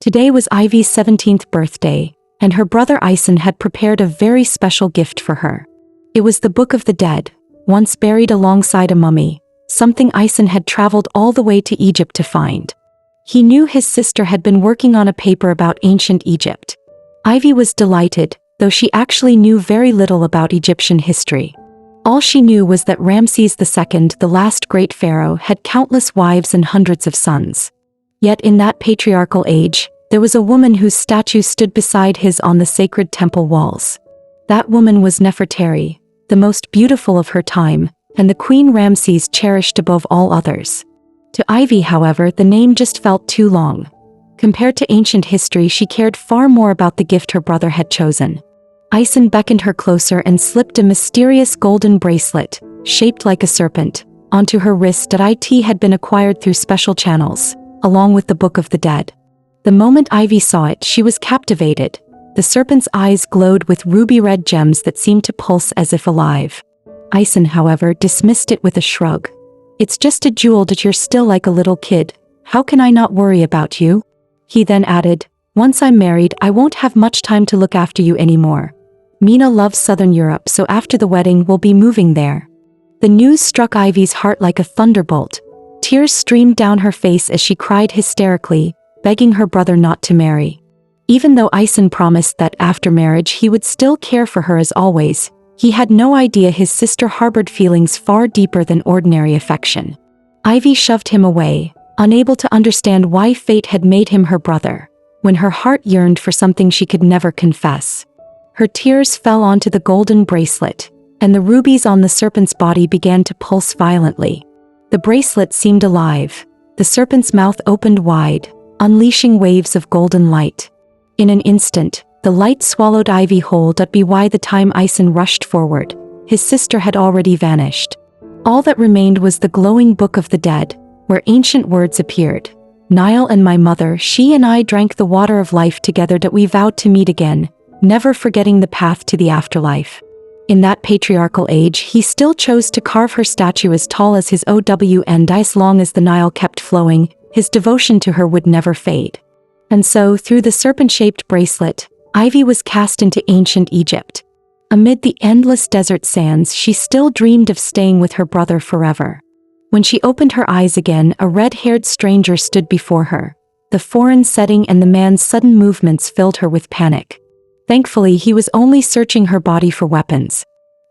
Today was Ivy's 17th birthday, and her brother Ison had prepared a very special gift for her. It was the Book of the Dead, once buried alongside a mummy, something Ison had traveled all the way to Egypt to find. He knew his sister had been working on a paper about ancient Egypt. Ivy was delighted, though she actually knew very little about Egyptian history. All she knew was that Ramses II, the last great pharaoh, had countless wives and hundreds of sons. Yet in that patriarchal age, there was a woman whose statue stood beside his on the sacred temple walls. That woman was Nefertari, the most beautiful of her time, and the queen Ramses cherished above all others. To Ivy, however, the name just felt too long. Compared to ancient history, she cared far more about the gift her brother had chosen. Ison beckoned her closer and slipped a mysterious golden bracelet, shaped like a serpent, onto her wrist that had been acquired through special channels, along with the Book of the Dead. The moment Ivy saw it, she was captivated. The serpent's eyes glowed with ruby-red gems that seemed to pulse as if alive. Ison, however, dismissed it with a shrug. "It's just a jewel that you're still like a little kid. How can I not worry about you?" He then added, "Once I'm married, I won't have much time to look after you anymore. Mina loves Southern Europe, so after the wedding we'll be moving there." The news struck Ivy's heart like a thunderbolt. Tears streamed down her face as she cried hysterically, begging her brother not to marry. Even though Ison promised that after marriage he would still care for her as always, he had no idea his sister harbored feelings far deeper than ordinary affection. Ivy shoved him away, unable to understand why fate had made him her brother, when her heart yearned for something she could never confess. Her tears fell onto the golden bracelet, and the rubies on the serpent's body began to pulse violently. The bracelet seemed alive. The serpent's mouth opened wide, unleashing waves of golden light. In an instant, the light swallowed Ivy whole. By the time Ison rushed forward, his sister had already vanished. All that remained was the glowing Book of the Dead, where ancient words appeared. "Nile and my mother, she and I drank the water of life together that we vowed to meet again, never forgetting the path to the afterlife." In that patriarchal age, he still chose to carve her statue as tall as his own, and as long as the Nile kept flowing, his devotion to her would never fade. And so, through the serpent-shaped bracelet, Ivy was cast into ancient Egypt. Amid the endless desert sands, she still dreamed of staying with her brother forever. When she opened her eyes again, a red-haired stranger stood before her. The foreign setting and the man's sudden movements filled her with panic. Thankfully, he was only searching her body for weapons.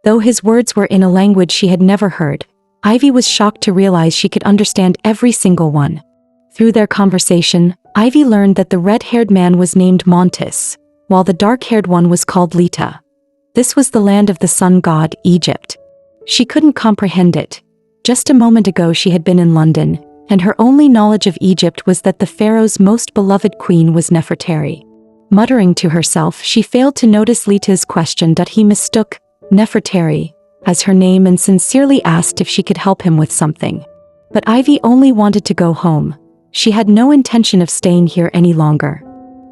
Though his words were in a language she had never heard, Ivy was shocked to realize she could understand every single one. Through their conversation, Ivy learned that the red-haired man was named Montis, while the dark-haired one was called Lihita. This was the land of the sun god, Egypt. She couldn't comprehend it. Just a moment ago she had been in London, and her only knowledge of Egypt was that the pharaoh's most beloved queen was Nefertari. Muttering to herself, she failed to notice Lihita's question that he mistook Nefertari as her name and sincerely asked if she could help him with something. But Ivy only wanted to go home. She had no intention of staying here any longer.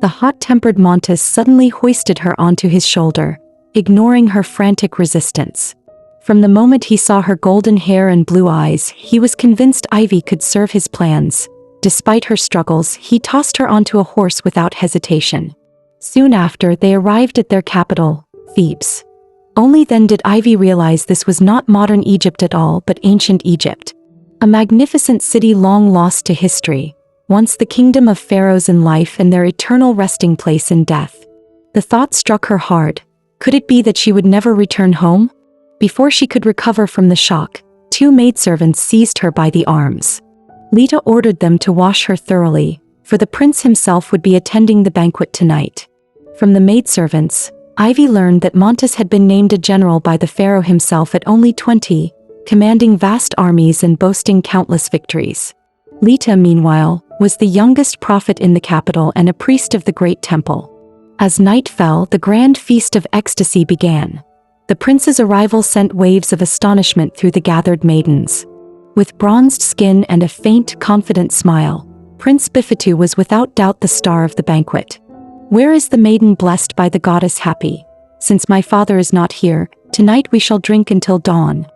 The hot-tempered Montis suddenly hoisted her onto his shoulder, ignoring her frantic resistance. From the moment he saw her golden hair and blue eyes, he was convinced Ivy could serve his plans. Despite her struggles, he tossed her onto a horse without hesitation. Soon after, they arrived at their capital, Thebes. Only then did Ivy realize this was not modern Egypt at all, but ancient Egypt. A magnificent city long lost to history, once the kingdom of pharaohs in life and their eternal resting place in death. The thought struck her hard. Could it be that she would never return home? Before she could recover from the shock, two maidservants seized her by the arms. Lihita ordered them to wash her thoroughly, for the prince himself would be attending the banquet tonight. From the maidservants, Ivy learned that Montis had been named a general by the pharaoh himself at only 20, commanding vast armies and boasting countless victories. Lihita, meanwhile, was the youngest prophet in the capital and a priest of the great temple. As night fell, the grand feast of ecstasy began. The prince's arrival sent waves of astonishment through the gathered maidens. With bronzed skin and a faint, confident smile, Prince Bifetu was without doubt the star of the banquet. "Where is the maiden blessed by the goddess happy? Since my father is not here, tonight we shall drink until dawn."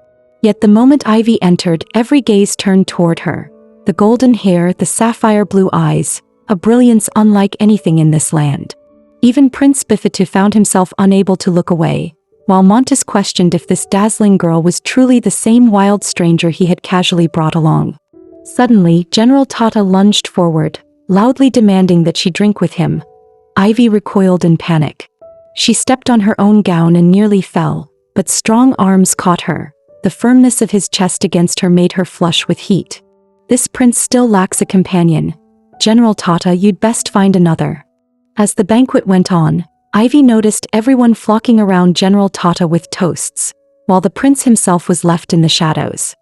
Yet the moment Ivy entered, every gaze turned toward her. The golden hair, the sapphire blue eyes, a brilliance unlike anything in this land. Even Prince Bifetu found himself unable to look away, while Montes questioned if this dazzling girl was truly the same wild stranger he had casually brought along. Suddenly, General Tata lunged forward, loudly demanding that she drink with him. Ivy recoiled in panic. She stepped on her own gown and nearly fell, but strong arms caught her. The firmness of his chest against her made her flush with heat. This prince still lacks a companion. General Tata, you'd best find another. As the banquet went on, Ivy noticed everyone flocking around General Tata with toasts, while the prince himself was left in the shadows.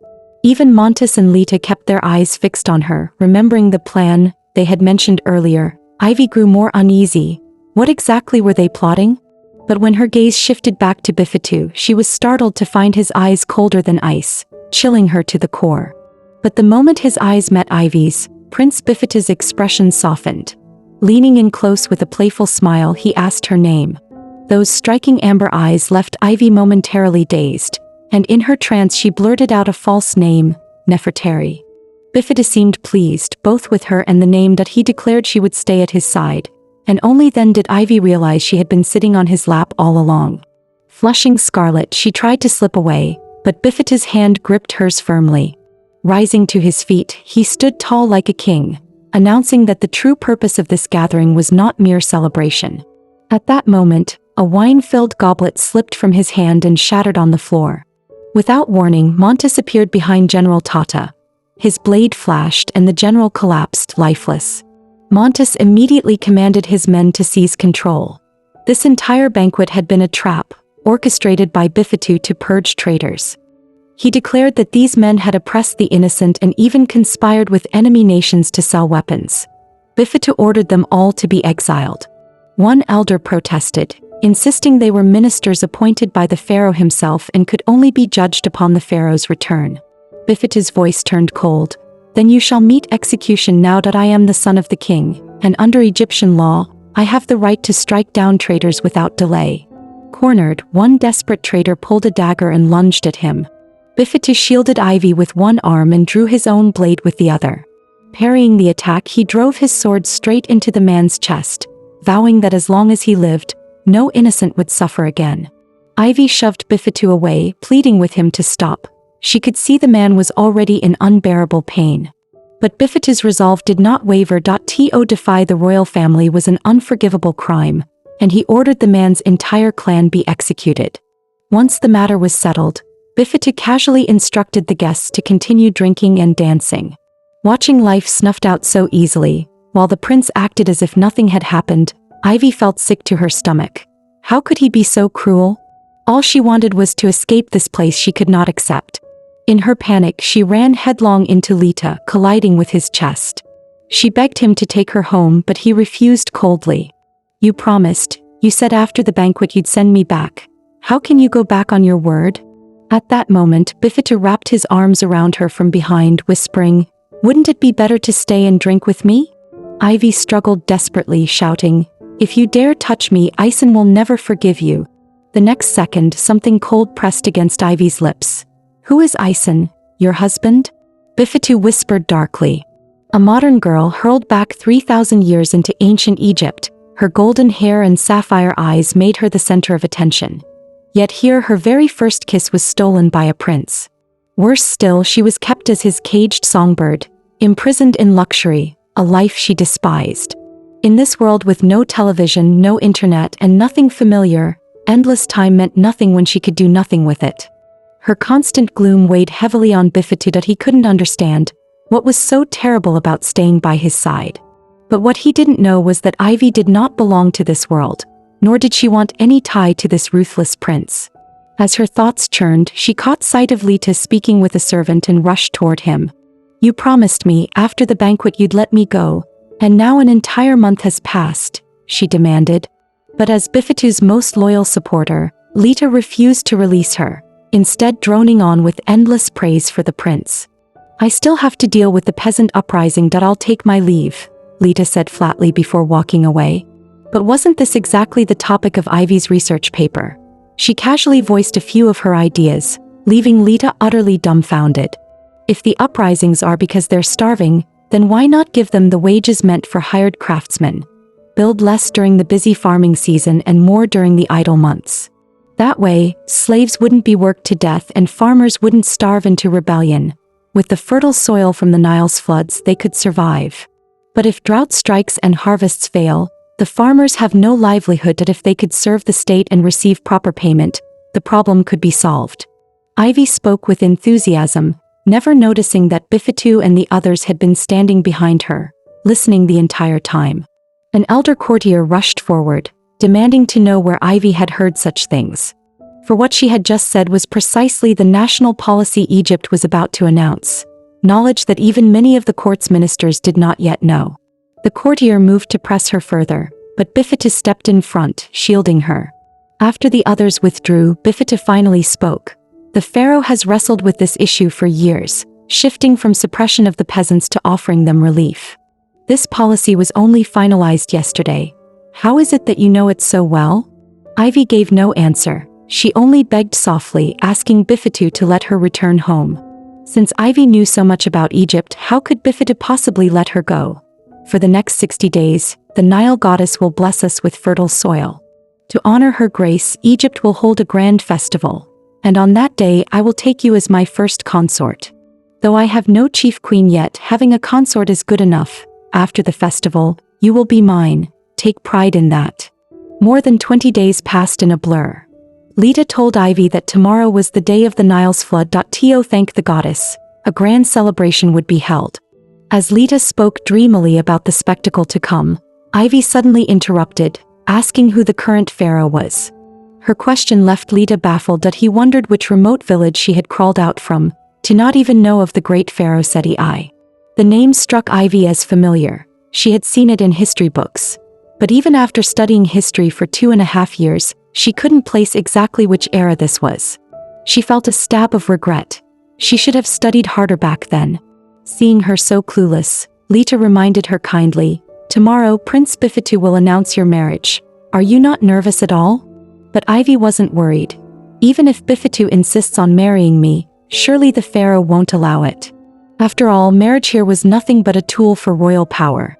Even Montes and Lihita kept their eyes fixed on her, remembering the plan they had mentioned earlier. Ivy grew more uneasy. What exactly were they plotting? But when her gaze shifted back to Bifetu, she was startled to find his eyes colder than ice, chilling her to the core. But the moment his eyes met Ivy's, Prince Bifetu's expression softened. Leaning in close with a playful smile, he asked her name. Those striking amber eyes left Ivy momentarily dazed, and in her trance she blurted out a false name, Nefertari. Bifetu seemed pleased, both with her and the name that he declared she would stay at his side, and only then did Ivy realize she had been sitting on his lap all along. Flushing scarlet, she tried to slip away, but Bifetu's hand gripped hers firmly. Rising to his feet, he stood tall like a king, announcing that the true purpose of this gathering was not mere celebration. At that moment, a wine-filled goblet slipped from his hand and shattered on the floor. Without warning, Montes appeared behind General Tata. His blade flashed and the general collapsed, lifeless. Montes immediately commanded his men to seize control. This entire banquet had been a trap, orchestrated by Bifetu to purge traitors. He declared that these men had oppressed the innocent and even conspired with enemy nations to sell weapons. Bifetu ordered them all to be exiled. One elder protested, insisting they were ministers appointed by the Pharaoh himself and could only be judged upon the Pharaoh's return. Bifetu's voice turned cold. Then you shall meet execution now that I am the son of the king, and under Egyptian law, I have the right to strike down traitors without delay. Cornered, one desperate traitor pulled a dagger and lunged at him. Bifetu shielded Ivy with one arm and drew his own blade with the other. Parrying the attack, he drove his sword straight into the man's chest, vowing that as long as he lived, no innocent would suffer again. Ivy shoved Bifetu away, pleading with him to stop. She could see the man was already in unbearable pain. But Bifetu's resolve did not waver. To defy the royal family was an unforgivable crime, and he ordered the man's entire clan be executed. Once the matter was settled, Bifetu casually instructed the guests to continue drinking and dancing. Watching life snuffed out so easily, while the prince acted as if nothing had happened, Ivy felt sick to her stomach. How could he be so cruel? All she wanted was to escape this place she could not accept. In her panic, she ran headlong into Lihita, colliding with his chest. She begged him to take her home, but he refused coldly. You promised. You said after the banquet you'd send me back. How can you go back on your word? At that moment, Bifetu wrapped his arms around her from behind, whispering, Wouldn't it be better to stay and drink with me? Ivy struggled desperately, shouting, If you dare touch me, Ison will never forgive you. The next second, something cold pressed against Ivy's lips. Who is Ison, your husband? Bifetu whispered darkly. A modern girl hurled back 3,000 years into ancient Egypt. Her golden hair and sapphire eyes made her the center of attention. Yet here her very first kiss was stolen by a prince. Worse still, she was kept as his caged songbird, imprisoned in luxury, a life she despised. In this world with no television, no internet, and nothing familiar, endless time meant nothing when she could do nothing with it. Her constant gloom weighed heavily on Bifetu that he couldn't understand what was so terrible about staying by his side. But what he didn't know was that Ivy did not belong to this world, nor did she want any tie to this ruthless prince. As her thoughts churned, she caught sight of Lihita speaking with a servant and rushed toward him. You promised me after the banquet you'd let me go, and now an entire month has passed, she demanded. But as Bifetu's most loyal supporter, Lihita refused to release her, instead droning on with endless praise for the prince. I still have to deal with the peasant uprising. I'll take my leave, Lihita said flatly before walking away. But wasn't this exactly the topic of Ivy's research paper? She casually voiced a few of her ideas, leaving Lihita utterly dumbfounded. If the uprisings are because they're starving, Then why not give them the wages meant for hired craftsmen? Build less during the busy farming season and more during the idle months. That way, slaves wouldn't be worked to death and farmers wouldn't starve into rebellion. With the fertile soil from the Nile's floods, they could survive. But if drought strikes and harvests fail, the farmers have no livelihood. That if they could serve the state and receive proper payment, the problem could be solved. Ivy spoke with enthusiasm, never noticing that Bifetu and the others had been standing behind her, listening the entire time. An elder courtier rushed forward, demanding to know where Ivy had heard such things. For what she had just said was precisely the national policy Egypt was about to announce, knowledge that even many of the court's ministers did not yet know. The courtier moved to press her further, but Bifetu stepped in front, shielding her. After the others withdrew, Bifetu finally spoke. The pharaoh has wrestled with this issue for years, shifting from suppression of the peasants to offering them relief. This policy was only finalized yesterday. How is it that you know it so well? Ivy gave no answer. She only begged softly, asking Bifetu to let her return home. Since Ivy knew so much about Egypt, how could Bifetu possibly let her go? For the next 60 days, the Nile goddess will bless us with fertile soil. To honor her grace, Egypt will hold a grand festival. And on that day I will take you as my first consort. Though I have no chief queen yet, having a consort is good enough. After the festival, you will be mine. Take pride in that. More than 20 days passed in a blur. Lihita told Ivy that tomorrow was the day of the Nile's flood. To thank the goddess, a grand celebration would be held. As Lihita spoke dreamily about the spectacle to come, Ivy suddenly interrupted, asking who the current pharaoh was. Her question left Lihita baffled. He wondered which remote village she had crawled out from, to not even know of the great Pharaoh Seti. The name struck Ivy as familiar. She had seen it in history books. But even after studying history for 2.5 years, she couldn't place exactly which era this was. She felt a stab of regret. She should have studied harder back then. Seeing her so clueless, Lihita reminded her kindly, "Tomorrow Prince Bifetu will announce your marriage. Are you not nervous at all?" But Ivy wasn't worried. Even if Bifetu insists on marrying me, surely the pharaoh won't allow it. After all, marriage here was nothing but a tool for royal power.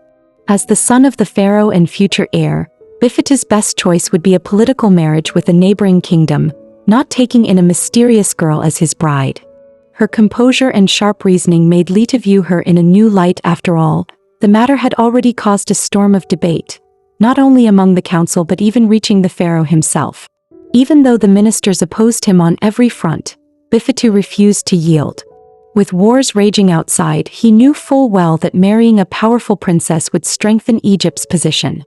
As the son of the pharaoh and future heir, Bifetu's best choice would be a political marriage with a neighboring kingdom, not taking in a mysterious girl as his bride. Her composure and sharp reasoning made Lihita view her in a new light. After all, the matter had already caused a storm of debate, not only among the council but even reaching the pharaoh himself. Even though the ministers opposed him on every front, Bifetu refused to yield. With wars raging outside, he knew full well that marrying a powerful princess would strengthen Egypt's position.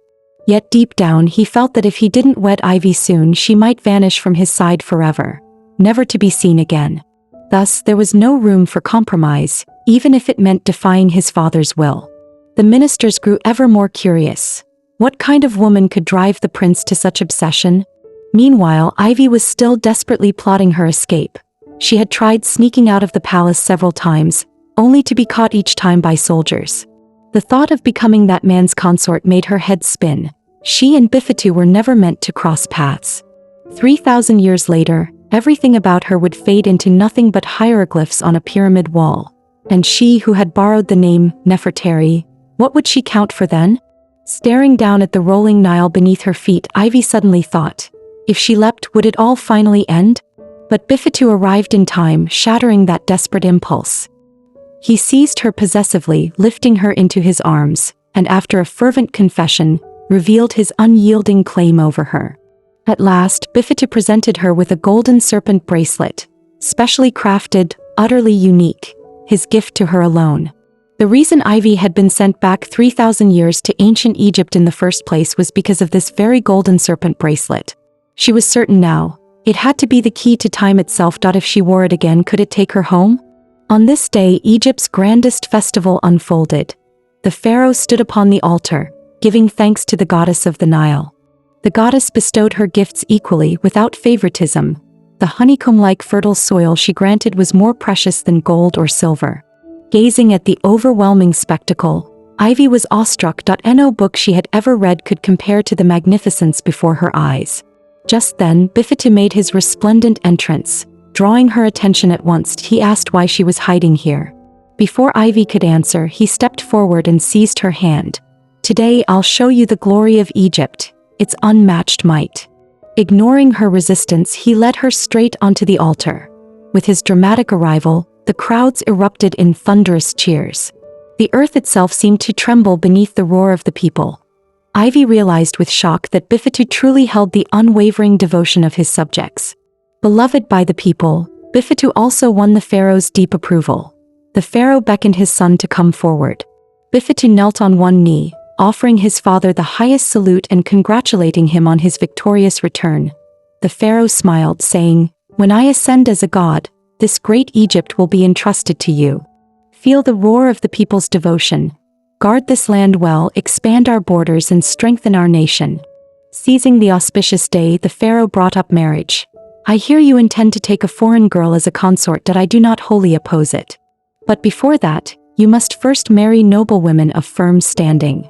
Yet deep down he felt that if he didn't wed Ivy soon, she might vanish from his side forever, never to be seen again. Thus, there was no room for compromise, even if it meant defying his father's will. The ministers grew ever more curious. What kind of woman could drive the prince to such obsession? Meanwhile, Ivy was still desperately plotting her escape. She had tried sneaking out of the palace several times, only to be caught each time by soldiers. The thought of becoming that man's consort made her head spin. She and Bifetu were never meant to cross paths. 3,000 years later, everything about her would fade into nothing but hieroglyphs on a pyramid wall. And she who had borrowed the name Nefertari, what would she count for then? Staring down at the rolling Nile beneath her feet, Ivy suddenly thought, if she leapt, would it all finally end? But Bifetu arrived in time, shattering that desperate impulse. He seized her possessively, lifting her into his arms, and after a fervent confession, revealed his unyielding claim over her. At last, Bifetu presented her with a golden serpent bracelet, specially crafted, utterly unique, his gift to her alone. The reason Ivy had been sent back 3,000 years to ancient Egypt in the first place was because of this very golden serpent bracelet. She was certain now. It had to be the key to time itself. If she wore it again, could it take her home? On this day, Egypt's grandest festival unfolded. The pharaoh stood upon the altar, giving thanks to the goddess of the Nile. The goddess bestowed her gifts equally, without favoritism. The honeycomb-like fertile soil she granted was more precious than gold or silver. Gazing at the overwhelming spectacle, Ivy was awestruck. No book she had ever read could compare to the magnificence before her eyes. Just then, Bifetu made his resplendent entrance. Drawing her attention at once, he asked why she was hiding here. Before Ivy could answer, he stepped forward and seized her hand. "Today I'll show you the glory of Egypt, its unmatched might." Ignoring her resistance, he led her straight onto the altar. With his dramatic arrival, the crowds erupted in thunderous cheers. The earth itself seemed to tremble beneath the roar of the people. Ivy realized with shock that Bifetu truly held the unwavering devotion of his subjects. Beloved by the people, Bifetu also won the pharaoh's deep approval. The pharaoh beckoned his son to come forward. Bifetu knelt on one knee, offering his father the highest salute and congratulating him on his victorious return. The pharaoh smiled, saying, "When I ascend as a god, this great Egypt will be entrusted to you. Feel the roar of the people's devotion. Guard this land well, expand our borders and strengthen our nation." Seizing the auspicious day, the pharaoh brought up marriage. "I hear you intend to take a foreign girl as a consort, that I do not wholly oppose it. But before that, you must first marry noble women of firm standing."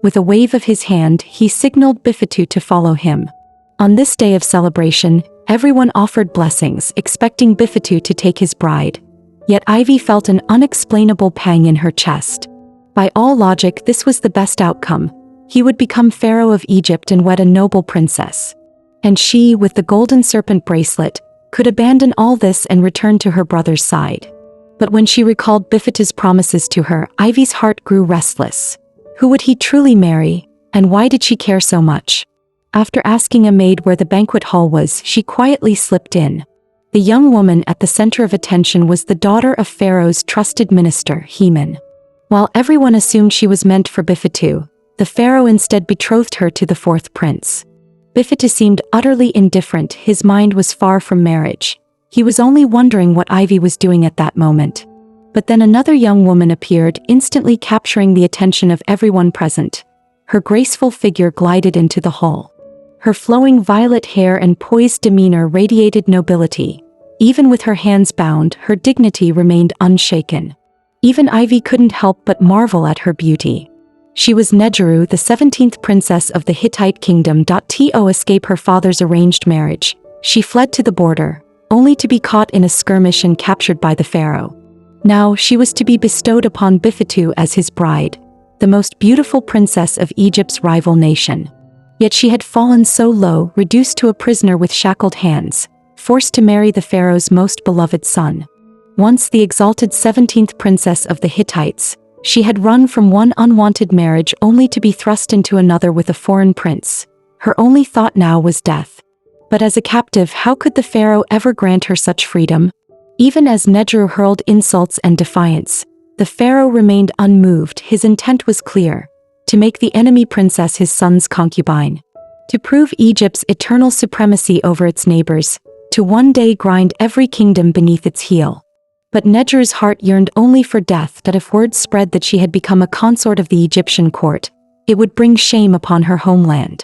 With a wave of his hand, he signaled Bifetu to follow him. On this day of celebration, everyone offered blessings, expecting Bifetu to take his bride. Yet Ivy felt an unexplainable pang in her chest. By all logic, this was the best outcome. He would become pharaoh of Egypt and wed a noble princess. And she, with the golden serpent bracelet, could abandon all this and return to her brother's side. But when she recalled Bifetu's promises to her, Ivy's heart grew restless. Who would he truly marry, and why did she care so much? After asking a maid where the banquet hall was, she quietly slipped in. The young woman at the center of attention was the daughter of Pharaoh's trusted minister, Heman. While everyone assumed she was meant for Bifetu, the pharaoh instead betrothed her to the fourth prince. Bifetu seemed utterly indifferent, his mind was far from marriage. He was only wondering what Ivy was doing at that moment. But then another young woman appeared, instantly capturing the attention of everyone present. Her graceful figure glided into the hall. Her flowing violet hair and poised demeanor radiated nobility. Even with her hands bound, her dignity remained unshaken. Even Ivy couldn't help but marvel at her beauty. She was Nefertari, the 17th princess of the Hittite kingdom. To escape her father's arranged marriage, she fled to the border, only to be caught in a skirmish and captured by the pharaoh. Now she was to be bestowed upon Bifetu as his bride, the most beautiful princess of Egypt's rival nation. Yet she had fallen so low, reduced to a prisoner with shackled hands, forced to marry the pharaoh's most beloved son. Once the exalted 17th princess of the Hittites, she had run from one unwanted marriage only to be thrust into another with a foreign prince. Her only thought now was death. But as a captive, how could the pharaoh ever grant her such freedom? Even as Nefertari hurled insults and defiance, the pharaoh remained unmoved. His intent was clear: to make the enemy princess his son's concubine, to prove Egypt's eternal supremacy over its neighbors, to one day grind every kingdom beneath its heel. But Nefertari's heart yearned only for death, that if word spread that she had become a consort of the Egyptian court, it would bring shame upon her homeland.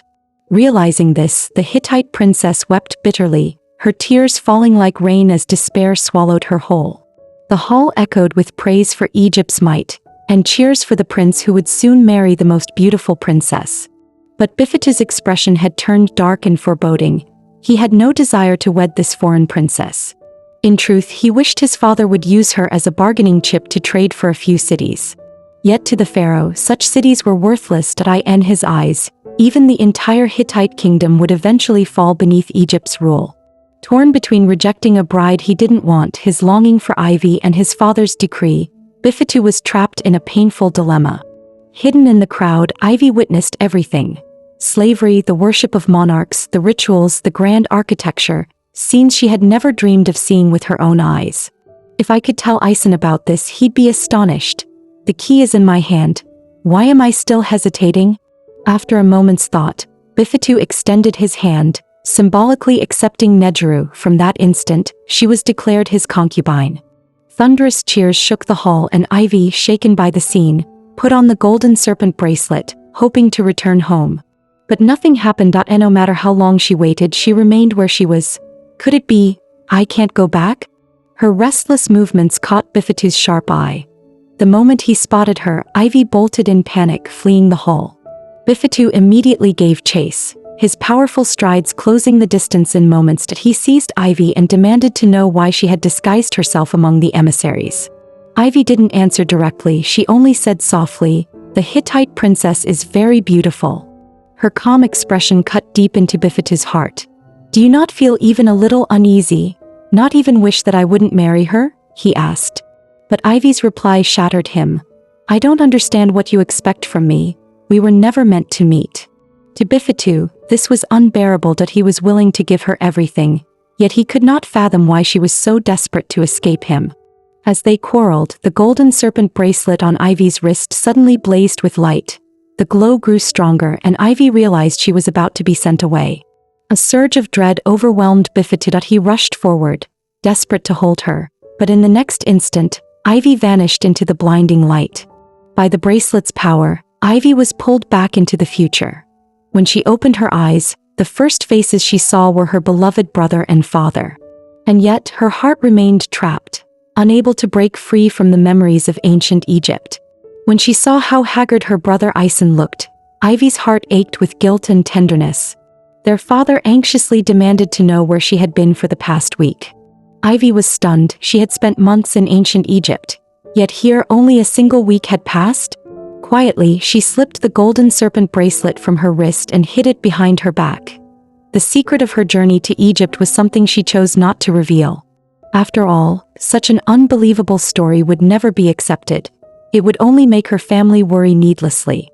Realizing this, the Hittite princess wept bitterly, her tears falling like rain as despair swallowed her whole. The hall echoed with praise for Egypt's might, and cheers for the prince who would soon marry the most beautiful princess. But Bifetu's expression had turned dark and foreboding. He had no desire to wed this foreign princess. In truth, he wished his father would use her as a bargaining chip to trade for a few cities. Yet to the pharaoh, such cities were worthless in his eyes. Even the entire Hittite kingdom would eventually fall beneath Egypt's rule. Torn between rejecting a bride he didn't want, his longing for Ivy, and his father's decree, Bifetu was trapped in a painful dilemma. Hidden in the crowd, Ivy witnessed everything. Slavery, the worship of monarchs, the rituals, the grand architecture, scenes she had never dreamed of seeing with her own eyes. If I could tell Ison about this, he'd be astonished. The key is in my hand. Why am I still hesitating? After a moment's thought, Bifetu extended his hand, symbolically accepting Nefertari. From that instant, she was declared his concubine. Thunderous cheers shook the hall, and Ivy, shaken by the scene, put on the golden serpent bracelet, hoping to return home. But nothing happened. No matter how long she waited, she remained where she was. Could it be, I can't go back? Her restless movements caught Bifetu's sharp eye. The moment he spotted her, Ivy bolted in panic, fleeing the hall. Bifetu immediately gave chase, his powerful strides closing the distance in moments. He seized Ivy and demanded to know why she had disguised herself among the emissaries. Ivy didn't answer directly, she only said softly, "The Hittite princess is very beautiful." Her calm expression cut deep into Bifetu's heart. "Do you not feel even a little uneasy? Not even wish that I wouldn't marry her?" he asked. But Ivy's reply shattered him. "I don't understand what you expect from me. We were never meant to meet." To Bifetu, this was unbearable that he was willing to give her everything, yet he could not fathom why she was so desperate to escape him. As they quarreled, the golden serpent bracelet on Ivy's wrist suddenly blazed with light. The glow grew stronger and Ivy realized she was about to be sent away. A surge of dread overwhelmed Bifetu that he rushed forward, desperate to hold her, but in the next instant, Ivy vanished into the blinding light. By the bracelet's power, Ivy was pulled back into the future. When she opened her eyes, the first faces she saw were her beloved brother and father. And yet, her heart remained trapped, unable to break free from the memories of ancient Egypt. When she saw how haggard her brother Ison looked, Ivy's heart ached with guilt and tenderness. Their father anxiously demanded to know where she had been for the past week. Ivy was stunned. She had spent months in ancient Egypt, yet here only a single week had passed? Quietly, she slipped the golden serpent bracelet from her wrist and hid it behind her back. The secret of her journey to Egypt was something she chose not to reveal. After all, such an unbelievable story would never be accepted. It would only make her family worry needlessly.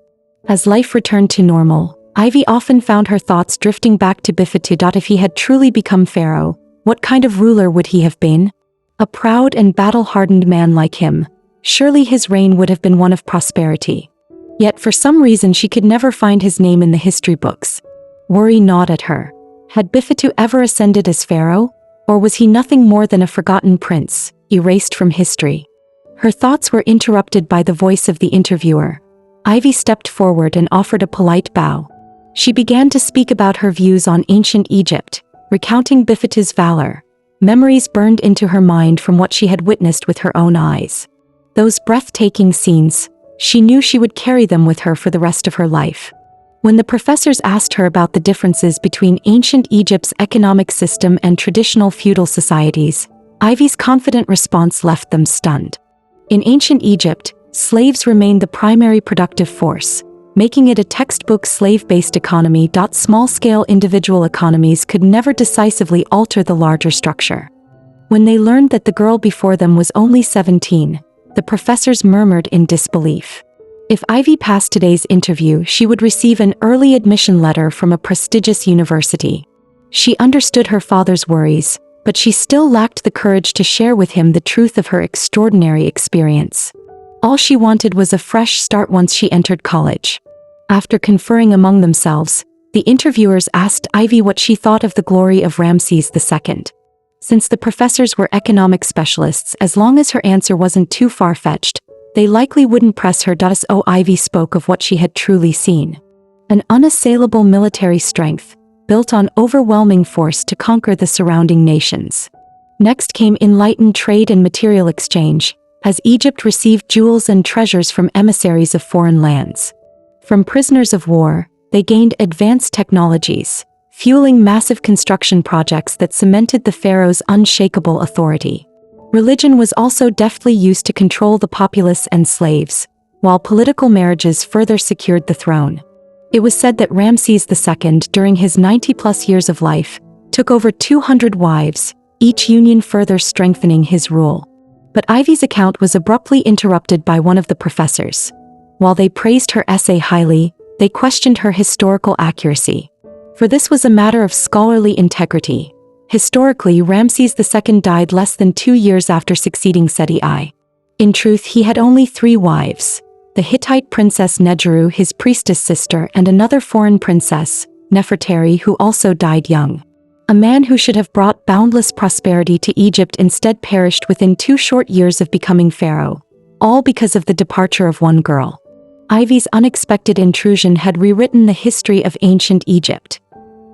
As life returned to normal, Ivy often found her thoughts drifting back to Bifetu. If he had truly become Pharaoh, what kind of ruler would he have been? A proud and battle-hardened man like him. Surely his reign would have been one of prosperity. Yet for some reason she could never find his name in the history books. Worry gnawed at her. Had Bifetu ever ascended as Pharaoh? Or was he nothing more than a forgotten prince, erased from history? Her thoughts were interrupted by the voice of the interviewer. Ivy stepped forward and offered a polite bow. She began to speak about her views on ancient Egypt, recounting Bifetu's valor. Memories burned into her mind from what she had witnessed with her own eyes. Those breathtaking scenes, she knew she would carry them with her for the rest of her life. When the professors asked her about the differences between ancient Egypt's economic system and traditional feudal societies, Ivy's confident response left them stunned. In ancient Egypt, slaves remained the primary productive force, making it a textbook slave-based economy. Small-scale individual economies could never decisively alter the larger structure. When they learned that the girl before them was only 17, the professors murmured in disbelief. If Ivy passed today's interview, she would receive an early admission letter from a prestigious university. She understood her father's worries, but she still lacked the courage to share with him the truth of her extraordinary experience. All she wanted was a fresh start once she entered college. After conferring among themselves, the interviewers asked Ivy what she thought of the glory of Ramses II. Since the professors were economic specialists, as long as her answer wasn't too far-fetched, they likely wouldn't press her. So Ivy spoke of what she had truly seen. An unassailable military strength, built on overwhelming force to conquer the surrounding nations. Next came enlightened trade and material exchange, as Egypt received jewels and treasures from emissaries of foreign lands. From prisoners of war, they gained advanced technologies, fueling massive construction projects that cemented the pharaoh's unshakable authority. Religion was also deftly used to control the populace and slaves, while political marriages further secured the throne. It was said that Ramses II, during his 90-plus years of life, took over 200 wives, each union further strengthening his rule. But Ivy's account was abruptly interrupted by one of the professors. While they praised her essay highly, they questioned her historical accuracy. For this was a matter of scholarly integrity. Historically, Ramses II died less than 2 years after succeeding Seti I. In truth, he had only 3 wives: the Hittite princess Nejeru, his priestess sister, and another foreign princess, Nefertari, who also died young. A man who should have brought boundless prosperity to Egypt instead perished within 2 short years of becoming pharaoh, all because of the departure of one girl. Ivy's unexpected intrusion had rewritten the history of ancient Egypt.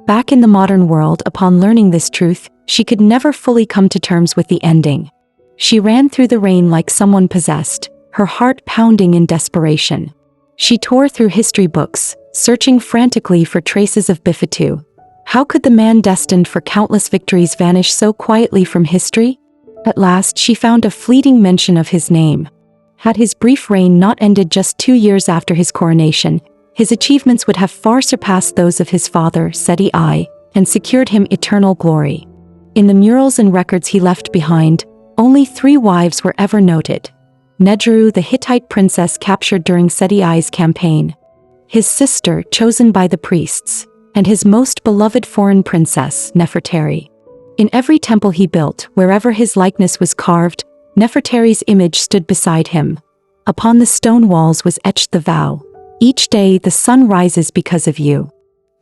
Back in the modern world, upon learning this truth, she could never fully come to terms with the ending. She ran through the rain like someone possessed, her heart pounding in desperation. She tore through history books, searching frantically for traces of Bifetu. How could the man destined for countless victories vanish so quietly from history? At last she found a fleeting mention of his name. Had his brief reign not ended just 2 years after his coronation, his achievements would have far surpassed those of his father, Seti I, and secured him eternal glory. In the murals and records he left behind, only 3 wives were ever noted. Nedjeru, the Hittite princess captured during Seti I's campaign, his sister, chosen by the priests, and his most beloved foreign princess, Nefertari. In every temple he built, wherever his likeness was carved, Nefertari's image stood beside him. Upon the stone walls was etched the vow, "Each day the sun rises because of you."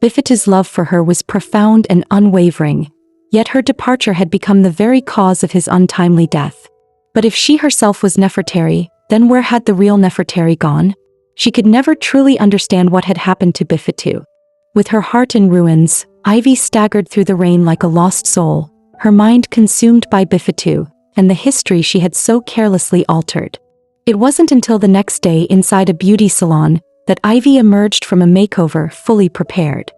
Bifetu's love for her was profound and unwavering, yet her departure had become the very cause of his untimely death. But if she herself was Nefertari, then where had the real Nefertari gone? She could never truly understand what had happened to Bifetu. With her heart in ruins, Ivy staggered through the rain like a lost soul, her mind consumed by Bifetu and the history she had so carelessly altered. It wasn't until the next day inside a beauty salon that Ivy emerged from a makeover fully prepared.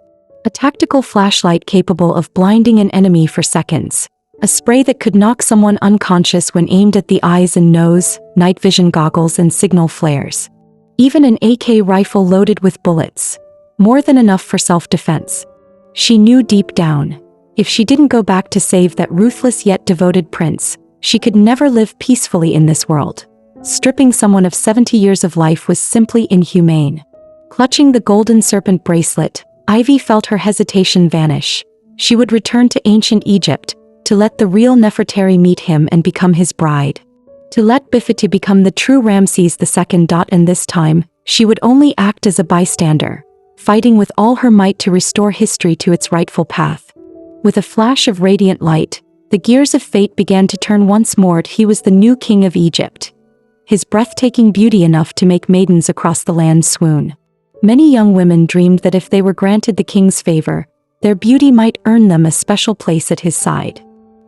A tactical flashlight capable of blinding an enemy for seconds, a spray that could knock someone unconscious when aimed at the eyes and nose, night vision goggles and signal flares. Even an AK rifle loaded with bullets. More than enough for self-defense. She knew deep down, if she didn't go back to save that ruthless yet devoted prince, she could never live peacefully in this world. Stripping someone of 70 years of life was simply inhumane. Clutching the golden serpent bracelet, Ivy felt her hesitation vanish. She would return to ancient Egypt, to let the real Nefertari meet him and become his bride. To let Bifetu become the true Ramses II. And this time, she would only act as a bystander, fighting with all her might to restore history to its rightful path. With a flash of radiant light, the gears of fate began to turn once more. He was the new king of Egypt. His breathtaking beauty enough to make maidens across the land swoon. Many young women dreamed that if they were granted the king's favor, their beauty might earn them a special place at his side.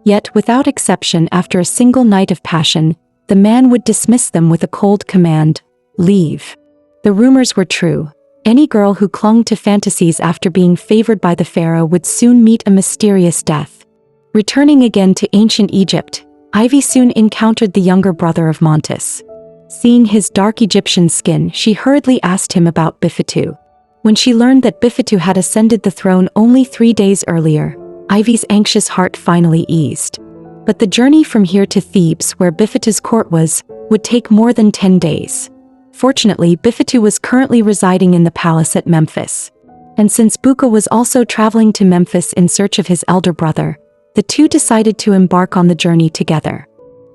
Yet, without exception, after a single night of passion, the man would dismiss them with a cold command, "Leave." The rumors were true. Any girl who clung to fantasies after being favored by the pharaoh would soon meet a mysterious death. Returning again to ancient Egypt, Ivy soon encountered the younger brother of Montes. Seeing his dark Egyptian skin, she hurriedly asked him about Bifetu. When she learned that Bifetu had ascended the throne only 3 days earlier, Ivy's anxious heart finally eased. But the journey from here to Thebes, where Bifetu's court was, would take more than 10 days. Fortunately, Bifetu was currently residing in the palace at Memphis. And since Buka was also traveling to Memphis in search of his elder brother, the two decided to embark on the journey together.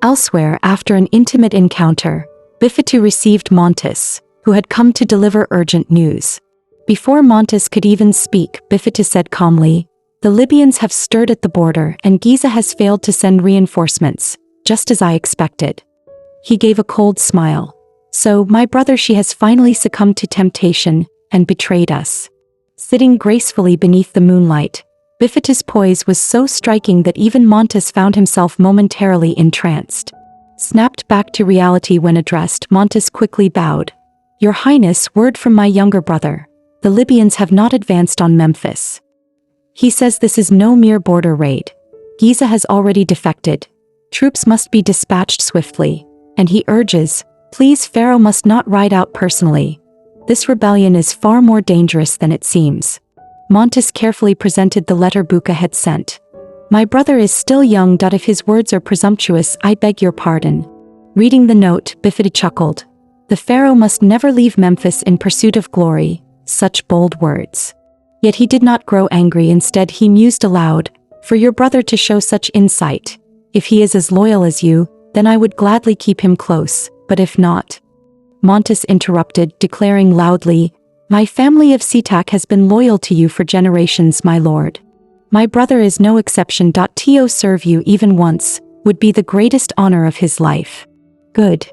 Elsewhere, after an intimate encounter, Bifetu received Montes, who had come to deliver urgent news. Before Montes could even speak, Bifetu said calmly, "The Libyans have stirred at the border and Giza has failed to send reinforcements, just as I expected." He gave a cold smile. "So, my brother, she has finally succumbed to temptation and betrayed us." Sitting gracefully beneath the moonlight, Bifetu's poise was so striking that even Montes found himself momentarily entranced. Snapped back to reality when addressed, Montes quickly bowed. "Your Highness, word from my younger brother. The Libyans have not advanced on Memphis. He says this is no mere border raid. Giza has already defected. Troops must be dispatched swiftly. And he urges, please, Pharaoh must not ride out personally. This rebellion is far more dangerous than it seems." Montes carefully presented the letter Buka had sent. "My brother is still young. If his words are presumptuous, I beg your pardon." Reading the note, Bifetu chuckled. The pharaoh must never leave Memphis in pursuit of glory. Such bold words. Yet he did not grow angry. Instead, he mused aloud, "For your brother to show such insight. If he is as loyal as you, then I would gladly keep him close, but if not..." Montes interrupted, declaring loudly, "My family of Sitak has been loyal to you for generations, my lord. My brother is no exception. To serve you even once would be the greatest honor of his life." "Good."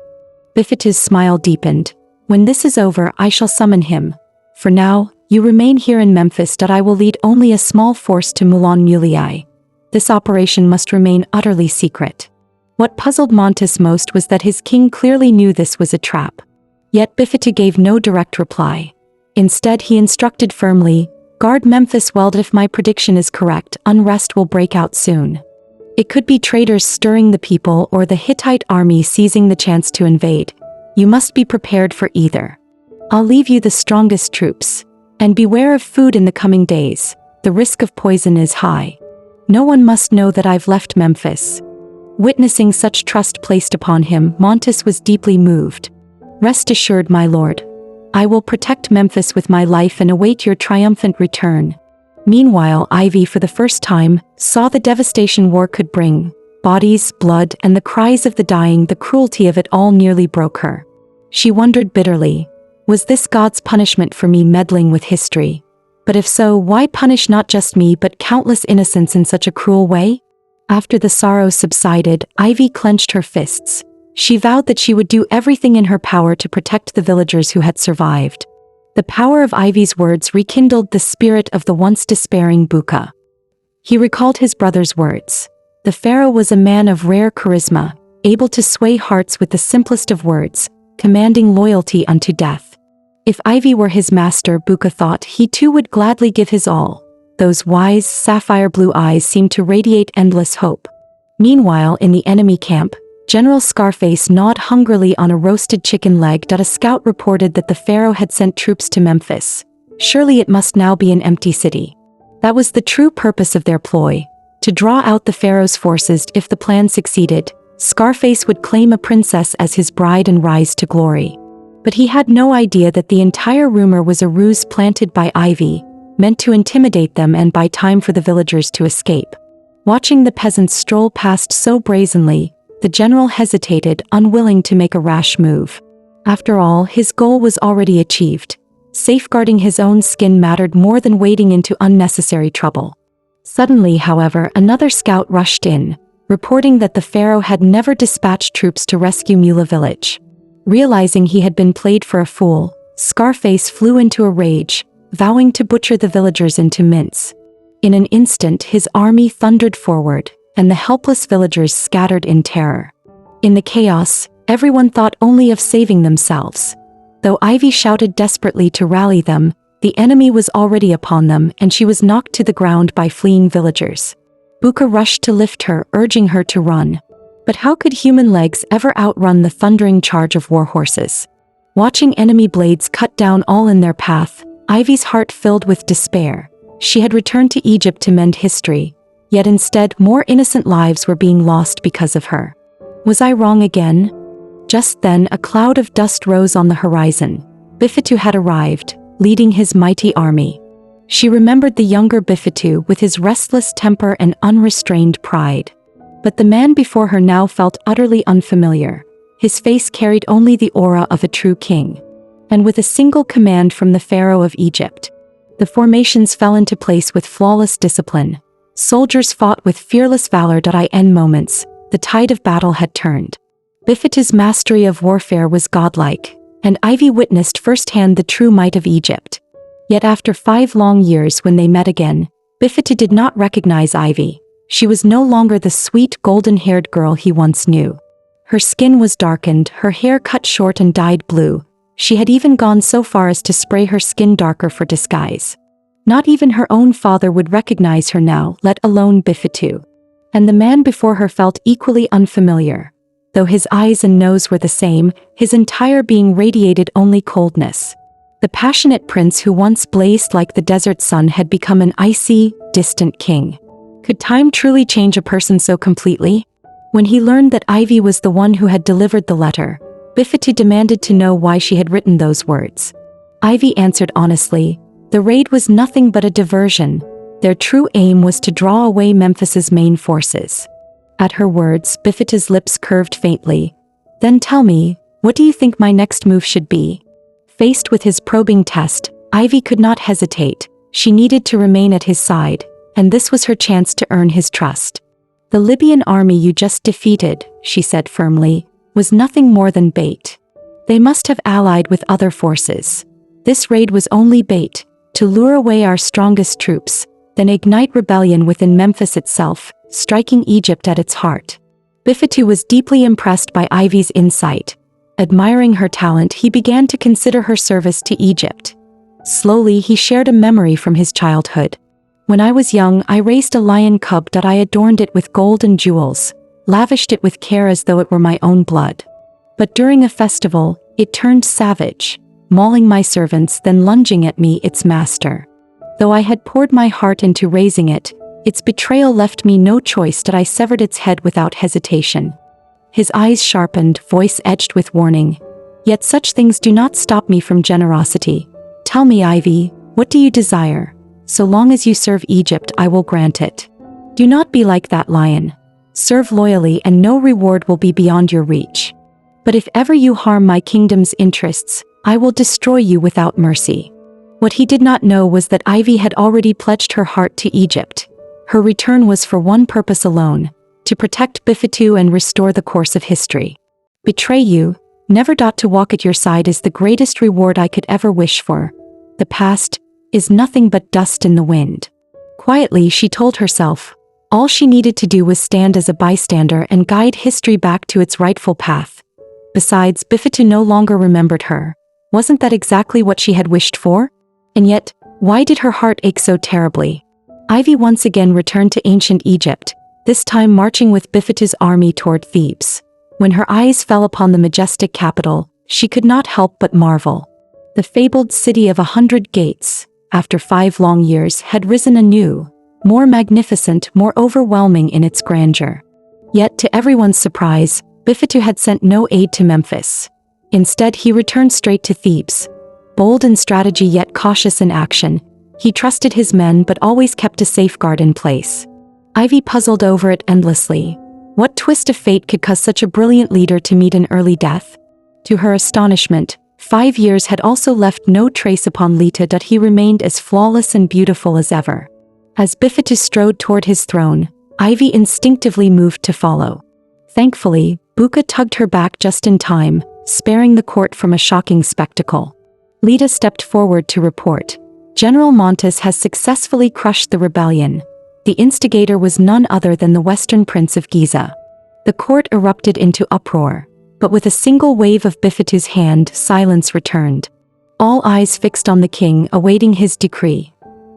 Bifetu's smile deepened. "When this is over, I shall summon him. For now, you remain here in Memphis. I will lead only a small force to Mulan Mulei. This operation must remain utterly secret." What puzzled Montes most was that his king clearly knew this was a trap. Yet Bifetu gave no direct reply. Instead, he instructed firmly, "Guard Memphis well. If my prediction is correct, unrest will break out soon." It could be traitors stirring the people or the Hittite army seizing the chance to invade. You must be prepared for either. I'll leave you the strongest troops. And beware of food in the coming days. The risk of poison is high. No one must know that I've left Memphis." Witnessing such trust placed upon him, Montes was deeply moved. "Rest assured, my lord. I will protect Memphis with my life and await your triumphant return." Meanwhile, Ivy, for the first time, saw the devastation war could bring. Bodies, blood, and the cries of the dying, the cruelty of it all nearly broke her. She wondered bitterly, was this God's punishment for me meddling with history? But if so, why punish not just me but countless innocents in such a cruel way? After the sorrow subsided, Ivy clenched her fists. She vowed that she would do everything in her power to protect the villagers who had survived. The power of Ivy's words rekindled the spirit of the once despairing Buka. He recalled his brother's words. The Pharaoh was a man of rare charisma, able to sway hearts with the simplest of words, commanding loyalty unto death. If Ivy were his master, Buka thought, he too would gladly give his all. Those wise, sapphire-blue eyes seemed to radiate endless hope. Meanwhile, in the enemy camp, General Scarface gnawed hungrily on a roasted chicken leg. A scout reported that the Pharaoh had sent troops to Memphis. Surely it must now be an empty city. That was the true purpose of their ploy, to draw out the Pharaoh's forces. If the plan succeeded, Scarface would claim a princess as his bride and rise to glory. But he had no idea that the entire rumor was a ruse planted by Ivy, meant to intimidate them and buy time for the villagers to escape. Watching the peasants stroll past so brazenly, the general hesitated, unwilling to make a rash move. After all, his goal was already achieved. Safeguarding his own skin mattered more than wading into unnecessary trouble. Suddenly, however, another scout rushed in, reporting that the Pharaoh had never dispatched troops to rescue Mula village. Realizing he had been played for a fool, Scarface flew into a rage, vowing to butcher the villagers into mince. In an instant, his army thundered forward, and the helpless villagers scattered in terror. In the chaos, everyone thought only of saving themselves. Though Ivy shouted desperately to rally them, the enemy was already upon them, and she was knocked to the ground by fleeing villagers. Buka rushed to lift her, urging her to run. But how could human legs ever outrun the thundering charge of war horses? Watching enemy blades cut down all in their path, Ivy's heart filled with despair. She had returned to Egypt to mend history, yet instead more innocent lives were being lost because of her. Was I wrong again? Just then, a cloud of dust rose on the horizon. Bifetu had arrived, leading his mighty army. She remembered the younger Bifetu with his restless temper and unrestrained pride. But the man before her now felt utterly unfamiliar. His face carried only the aura of a true king. And with a single command from the Pharaoh of Egypt, the formations fell into place with flawless discipline. Soldiers fought with fearless valor. In moments, the tide of battle had turned. Bifetu's mastery of warfare was godlike, and Ivy witnessed firsthand the true might of Egypt. Yet after 5 long years, when they met again, Bifetu did not recognize Ivy. She was no longer the sweet golden-haired girl he once knew. Her skin was darkened, her hair cut short and dyed blue. She had even gone so far as to spray her skin darker for disguise. Not even her own father would recognize her now, let alone Bifetu. And the man before her felt equally unfamiliar. Though his eyes and nose were the same, his entire being radiated only coldness. The passionate prince who once blazed like the desert sun had become an icy, distant king. Could time truly change a person so completely? When he learned that Ivy was the one who had delivered the letter, Bifetu demanded to know why she had written those words. Ivy answered honestly, the raid was nothing but a diversion. Their true aim was to draw away Memphis's main forces. At her words, Bifetu's lips curved faintly. Then tell me, what do you think my next move should be? Faced with his probing test, Ivy could not hesitate. She needed to remain at his side, and this was her chance to earn his trust. The Libyan army you just defeated, she said firmly, was nothing more than bait. They must have allied with other forces. This raid was only bait, to lure away our strongest troops, then ignite rebellion within Memphis itself, striking Egypt at its heart. Bifetu was deeply impressed by Ivy's insight. Admiring her talent, he began to consider her service to Egypt. Slowly, he shared a memory from his childhood. When I was young, I raised a lion cub that I adorned it with gold and jewels, lavished it with care as though it were my own blood. But during a festival, it turned savage, mauling my servants, then lunging at me, its master. Though I had poured my heart into raising it, its betrayal left me no choice that I severed its head without hesitation. His eyes sharpened, voice edged with warning. Yet such things do not stop me from generosity. Tell me, Ivy, what do you desire? So long as you serve Egypt, I will grant it. Do not be like that lion. Serve loyally and no reward will be beyond your reach. But if ever you harm my kingdom's interests, I will destroy you without mercy. What he did not know was that Ivy had already pledged her heart to Egypt. Her return was for one purpose alone, to protect Bifetu and restore the course of history. Betray you, never to walk at your side is the greatest reward I could ever wish for. The past is nothing but dust in the wind. Quietly, she told herself, all she needed to do was stand as a bystander and guide history back to its rightful path. Besides, Bifetu no longer remembered her. Wasn't that exactly what she had wished for? And yet, why did her heart ache so terribly? Ivy once again returned to ancient Egypt, this time marching with Bifetu's army toward Thebes. When her eyes fell upon the majestic capital, she could not help but marvel. The fabled city of 100 gates, after 5 long years, had risen anew, more magnificent, more overwhelming in its grandeur. Yet, to everyone's surprise, Bifetu had sent no aid to Memphis. Instead, he returned straight to Thebes. Bold in strategy yet cautious in action, he trusted his men but always kept a safeguard in place. Ivy puzzled over it endlessly. What twist of fate could cause such a brilliant leader to meet an early death? To her astonishment, 5 years had also left no trace upon Lihita, that he remained as flawless and beautiful as ever. As Bifetu strode toward his throne, Ivy instinctively moved to follow. Thankfully, Buka tugged her back just in time, sparing the court from a shocking spectacle. Lihita stepped forward to report. General Montes has successfully crushed the rebellion. The instigator was none other than the Western Prince of Giza. The court erupted into uproar, but with a single wave of Bifetu's hand, silence returned. All eyes fixed on the king, awaiting his decree.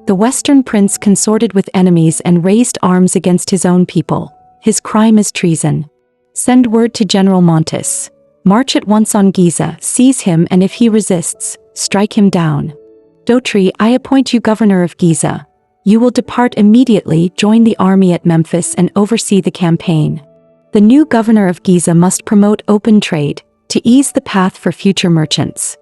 The Western Prince consorted with enemies and raised arms against his own people. His crime is treason. Send word to General Montes. March at once on Giza, seize him, and if he resists, strike him down. Dotri, I appoint you governor of Giza. You will depart immediately, join the army at Memphis and oversee the campaign. The new governor of Giza must promote open trade, to ease the path for future merchants.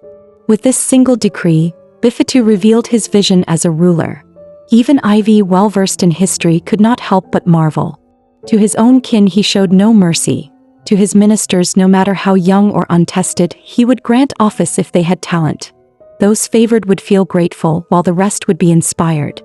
With this single decree, Bifetu revealed his vision as a ruler. Even Ivy, well-versed in history, could not help but marvel. To his own kin he showed no mercy. To his ministers, no matter how young or untested, he would grant office if they had talent. Those favored would feel grateful, while the rest would be inspired.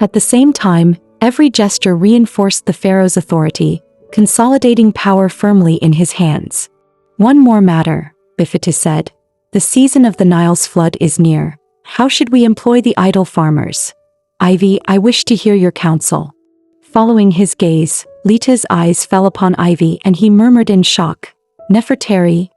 At the same time, every gesture reinforced the pharaoh's authority, consolidating power firmly in his hands. One more matter, Bifetu said. The season of the Nile's flood is near. How should we employ the idle farmers? Ivy, I wish to hear your counsel. Following his gaze, Lihita's eyes fell upon Ivy and he murmured in shock, Nefertari.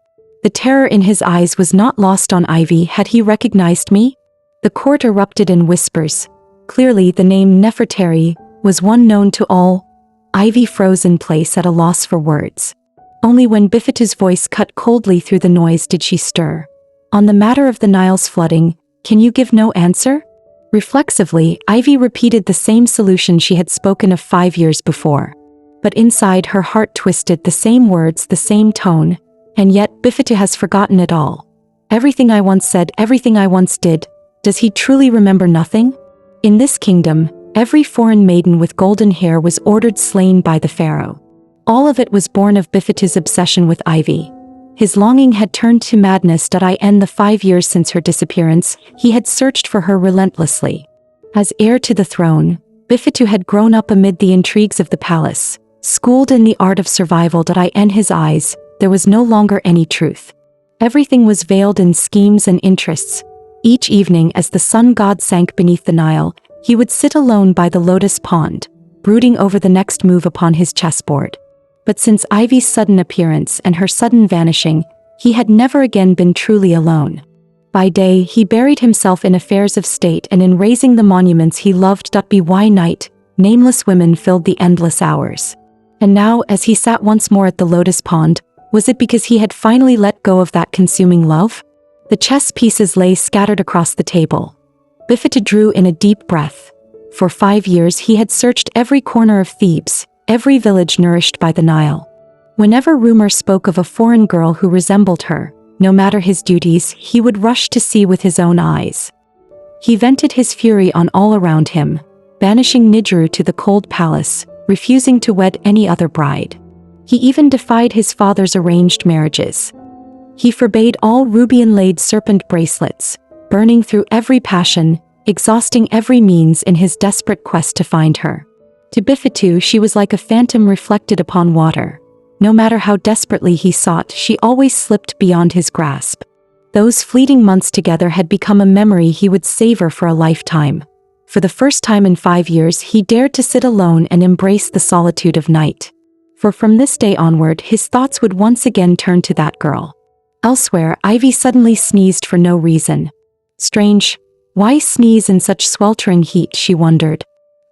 The terror in his eyes was not lost on Ivy. Had he recognized me? The court erupted in whispers. Clearly, the name Nefertari was one known to all. Ivy froze in place at a loss for words. Only when Bifetu's voice cut coldly through the noise did she stir. On the matter of the Nile's flooding, can you give no answer? Reflexively, Ivy repeated the same solution she had spoken of 5 years before. But inside her heart twisted, the same words, the same tone. And yet, Bifetu has forgotten it all. Everything I once said, everything I once did. Does he truly remember nothing? In this kingdom, every foreign maiden with golden hair was ordered slain by the pharaoh. All of it was born of Bifetu's obsession with Ivy. His longing had turned to madness. I end the 5 years since her disappearance, he had searched for her relentlessly. As heir to the throne, Bifetu had grown up amid the intrigues of the palace. Schooled in the art of survival. In his eyes, there was no longer any truth. Everything was veiled in schemes and interests. Each evening as the sun god sank beneath the Nile, he would sit alone by the lotus pond, brooding over the next move upon his chessboard. But since Ivy's sudden appearance and her sudden vanishing, he had never again been truly alone. By day, he buried himself in affairs of state and in raising the monuments he loved. By night, nameless women filled the endless hours. And now, as he sat once more at the lotus pond, was it because he had finally let go of that consuming love? The chess pieces lay scattered across the table. Bifetu drew in a deep breath. For 5 years he had searched every corner of Thebes, every village nourished by the Nile. Whenever rumor spoke of a foreign girl who resembled her, no matter his duties, he would rush to see with his own eyes. He vented his fury on all around him, banishing Nidru to the cold palace, refusing to wed any other bride. He even defied his father's arranged marriages. He forbade all ruby-inlaid serpent bracelets, burning through every passion, exhausting every means in his desperate quest to find her. To Bifetu, she was like a phantom reflected upon water. No matter how desperately he sought, she always slipped beyond his grasp. Those fleeting months together had become a memory he would savor for a lifetime. For the first time in 5 years, he dared to sit alone and embrace the solitude of night. For from this day onward, his thoughts would once again turn to that girl. Elsewhere, Ivy suddenly sneezed for no reason. Strange, why sneeze in such sweltering heat, she wondered.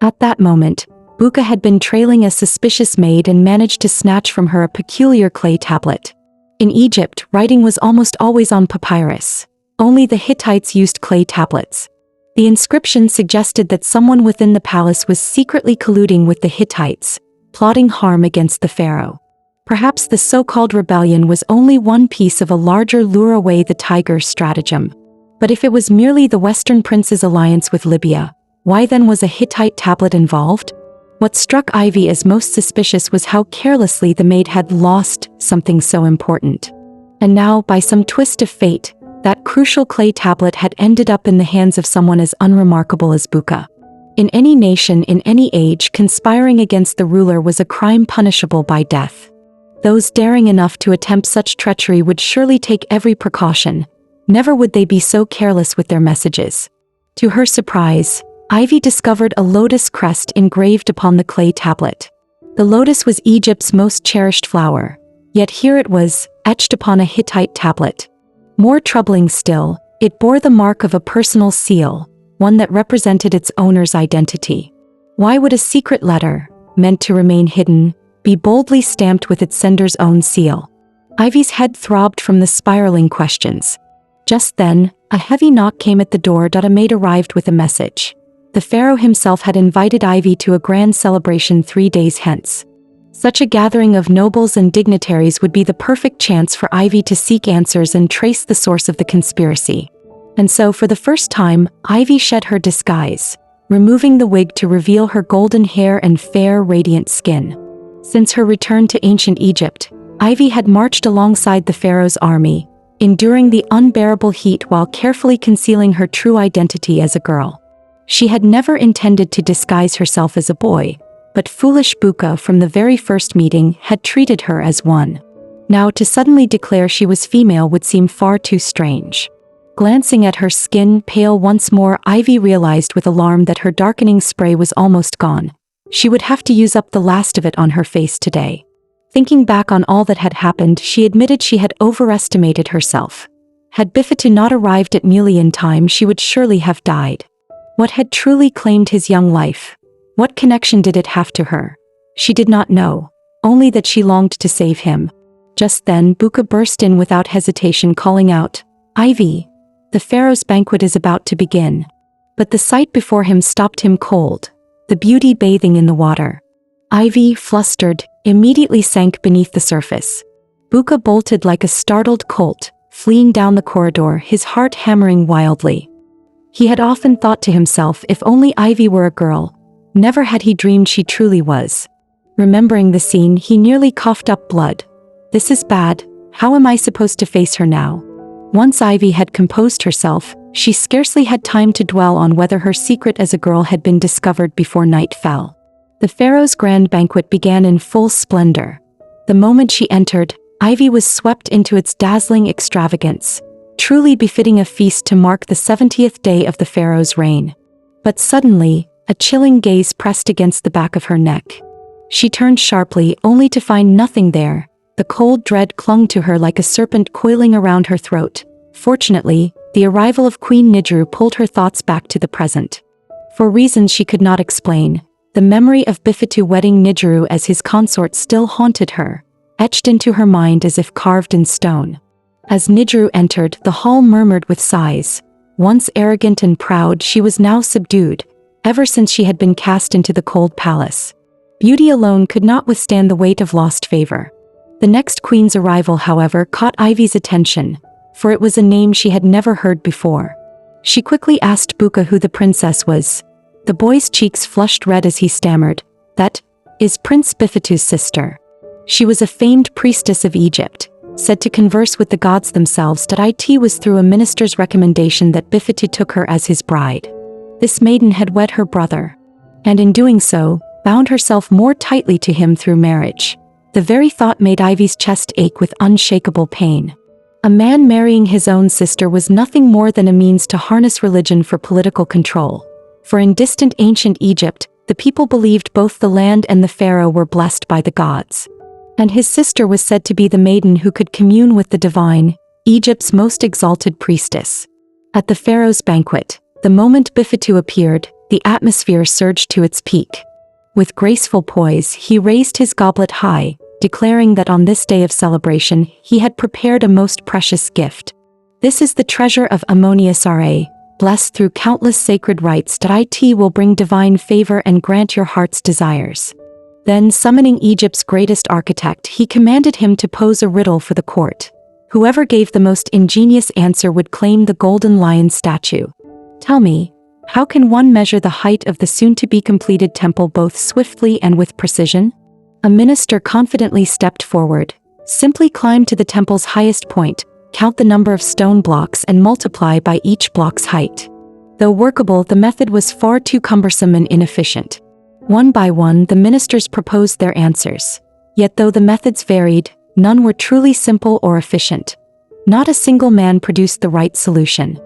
At that moment, Buka had been trailing a suspicious maid and managed to snatch from her a peculiar clay tablet. In Egypt, writing was almost always on papyrus. Only the Hittites used clay tablets. The inscription suggested that someone within the palace was secretly colluding with the Hittites, plotting harm against the pharaoh. Perhaps the so-called rebellion was only one piece of a larger lure away the tiger stratagem. But if it was merely the Western prince's alliance with Libya, why then was a Hittite tablet involved? What struck Ivy as most suspicious was how carelessly the maid had lost something so important. And now, by some twist of fate, that crucial clay tablet had ended up in the hands of someone as unremarkable as Buka. In any nation, in any age, conspiring against the ruler was a crime punishable by death. Those daring enough to attempt such treachery would surely take every precaution. Never would they be so careless with their messages. To her surprise, Ivy discovered a lotus crest engraved upon the clay tablet. The lotus was Egypt's most cherished flower, yet here it was, etched upon a Hittite tablet. More troubling still, it bore the mark of a personal seal, one that represented its owner's identity. Why would a secret letter, meant to remain hidden, be boldly stamped with its sender's own seal? Ivy's head throbbed from the spiraling questions. Just then, a heavy knock came at the door. A maid arrived with a message. The pharaoh himself had invited Ivy to a grand celebration 3 days hence. Such a gathering of nobles and dignitaries would be the perfect chance for Ivy to seek answers and trace the source of the conspiracy. And so, for the first time, Ivy shed her disguise, removing the wig to reveal her golden hair and fair, radiant skin. Since her return to ancient Egypt, Ivy had marched alongside the pharaoh's army, enduring the unbearable heat while carefully concealing her true identity as a girl. She had never intended to disguise herself as a boy, but foolish Buka from the very first meeting had treated her as one. Now to suddenly declare she was female would seem far too strange. Glancing at her skin pale once more, Ivy realized with alarm that her darkening spray was almost gone. She would have to use up the last of it on her face today. Thinking back on all that had happened, she admitted she had overestimated herself. Had Bifetu not arrived at Muli in time, she would surely have died. What had truly claimed his young life? What connection did it have to her? She did not know, only that she longed to save him. Just then, Buka burst in without hesitation, calling out, "Ivy, the pharaoh's banquet is about to begin." But the sight before him stopped him cold, the beauty bathing in the water. Ivy, flustered, immediately sank beneath the surface. Buka bolted like a startled colt, fleeing down the corridor, his heart hammering wildly. He had often thought to himself, if only Ivy were a girl. Never had he dreamed she truly was. Remembering the scene, he nearly coughed up blood. This is bad. How am I supposed to face her now? Once Ivy had composed herself, she scarcely had time to dwell on whether her secret as a girl had been discovered before night fell. The pharaoh's grand banquet began in full splendor. The moment she entered, Ivy was swept into its dazzling extravagance, truly befitting a feast to mark the 70th day of the pharaoh's reign. But suddenly, a chilling gaze pressed against the back of her neck. She turned sharply, only to find nothing there. The cold dread clung to her like a serpent coiling around her throat. Fortunately, the arrival of Queen Nidru pulled her thoughts back to the present. For reasons she could not explain, the memory of Bifetu wedding Nidru as his consort still haunted her, etched into her mind as if carved in stone. As Nidru entered, the hall murmured with sighs. Once arrogant and proud, she was now subdued, ever since she had been cast into the cold palace. Beauty alone could not withstand the weight of lost favor. The next queen's arrival, however, caught Ivy's attention, for it was a name she had never heard before. She quickly asked Buka who the princess was. The boy's cheeks flushed red as he stammered, "That is Prince Bifetu's sister. She was a famed priestess of Egypt, said to converse with the gods themselves. It was through a minister's recommendation that Bifetu took her as his bride. This maiden had wed her brother, and in doing so, bound herself more tightly to him through marriage." The very thought made Ivy's chest ache with unshakable pain. A man marrying his own sister was nothing more than a means to harness religion for political control. For in distant ancient Egypt, the people believed both the land and the pharaoh were blessed by the gods. And his sister was said to be the maiden who could commune with the divine, Egypt's most exalted priestess. At the pharaoh's banquet, the moment Bifetu appeared, the atmosphere surged to its peak. With graceful poise, he raised his goblet high, declaring that on this day of celebration, he had prepared a most precious gift. "This is the treasure of Ammonius Ra, blessed through countless sacred rites. It will bring divine favor and grant your heart's desires." Then, summoning Egypt's greatest architect, he commanded him to pose a riddle for the court. Whoever gave the most ingenious answer would claim the golden lion statue. "Tell me, how can one measure the height of the soon-to-be-completed temple both swiftly and with precision?" A minister confidently stepped forward. "Simply climb to the temple's highest point, count the number of stone blocks and multiply by each block's height." Though workable, the method was far too cumbersome and inefficient. One by one, the ministers proposed their answers. Yet though the methods varied, none were truly simple or efficient. Not a single man produced the right solution.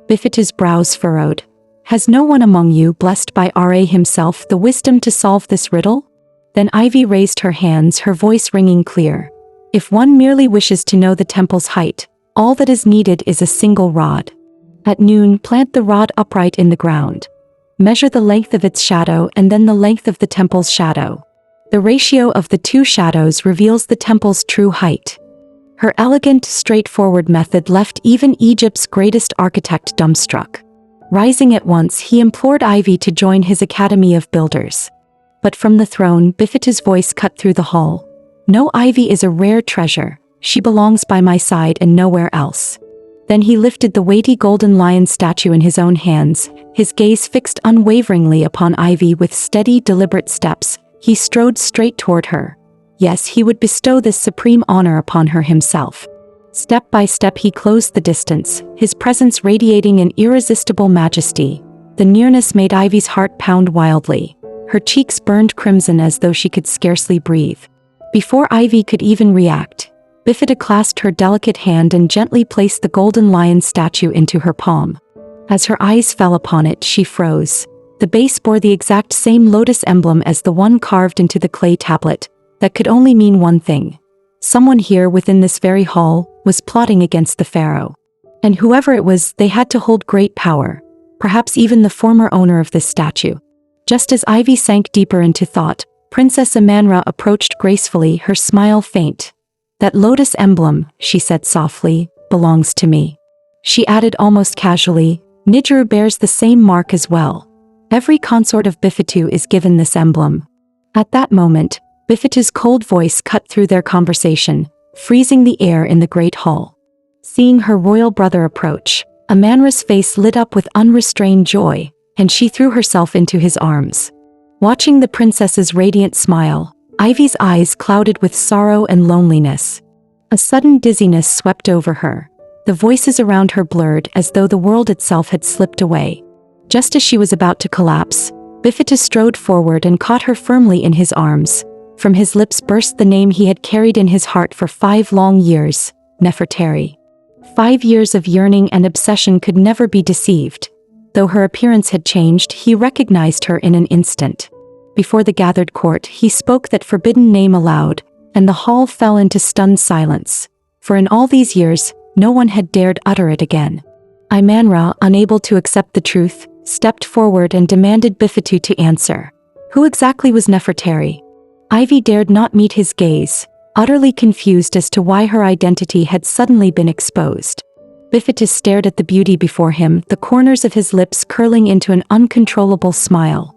Bifetu's brows furrowed. "Has no one among you, blessed by Ra himself, the wisdom to solve this riddle?" Then Ivy raised her hands, her voice ringing clear. "If one merely wishes to know the temple's height, all that is needed is a single rod. At noon, plant the rod upright in the ground. Measure the length of its shadow and then the length of the temple's shadow. The ratio of the two shadows reveals the temple's true height." Her elegant, straightforward method left even Egypt's greatest architect dumbstruck. Rising at once, he implored Ivy to join his academy of builders. But from the throne, Bifetu's voice cut through the hall. "No, Ivy is a rare treasure. She belongs by my side and nowhere else." Then he lifted the weighty golden lion statue in his own hands, his gaze fixed unwaveringly upon Ivy. With steady, deliberate steps, he strode straight toward her. Yes, he would bestow this supreme honor upon her himself. Step by step he closed the distance, his presence radiating an irresistible majesty. The nearness made Ivy's heart pound wildly. Her cheeks burned crimson as though she could scarcely breathe. Before Ivy could even react, Bifetu clasped her delicate hand and gently placed the golden lion statue into her palm. As her eyes fell upon it, she froze. The base bore the exact same lotus emblem as the one carved into the clay tablet. That could only mean one thing. Someone here within this very hall was plotting against the pharaoh. And whoever it was, they had to hold great power. Perhaps even the former owner of this statue. Just as Ivy sank deeper into thought, Princess Amanra approached gracefully, her smile faint. "That lotus emblem," she said softly, "belongs to me." She added almost casually, "Nidru bears the same mark as well. Every consort of Bifetu is given this emblem." At that moment, Bifetu's cold voice cut through their conversation, freezing the air in the great hall. Seeing her royal brother approach, Amanra's face lit up with unrestrained joy, and she threw herself into his arms. Watching the princess's radiant smile, Ivy's eyes clouded with sorrow and loneliness. A sudden dizziness swept over her. The voices around her blurred as though the world itself had slipped away. Just as she was about to collapse, Bifetu strode forward and caught her firmly in his arms. From his lips burst the name he had carried in his heart for 5 long years, Nefertari. 5 years of yearning and obsession could never be deceived. Though her appearance had changed, he recognized her in an instant. Before the gathered court, he spoke that forbidden name aloud, and the hall fell into stunned silence. For in all these years, no one had dared utter it again. Imanra, unable to accept the truth, stepped forward and demanded Bifetu to answer. Who exactly was Nefertari? Ivy dared not meet his gaze, utterly confused as to why her identity had suddenly been exposed. Bifetu stared at the beauty before him, the corners of his lips curling into an uncontrollable smile.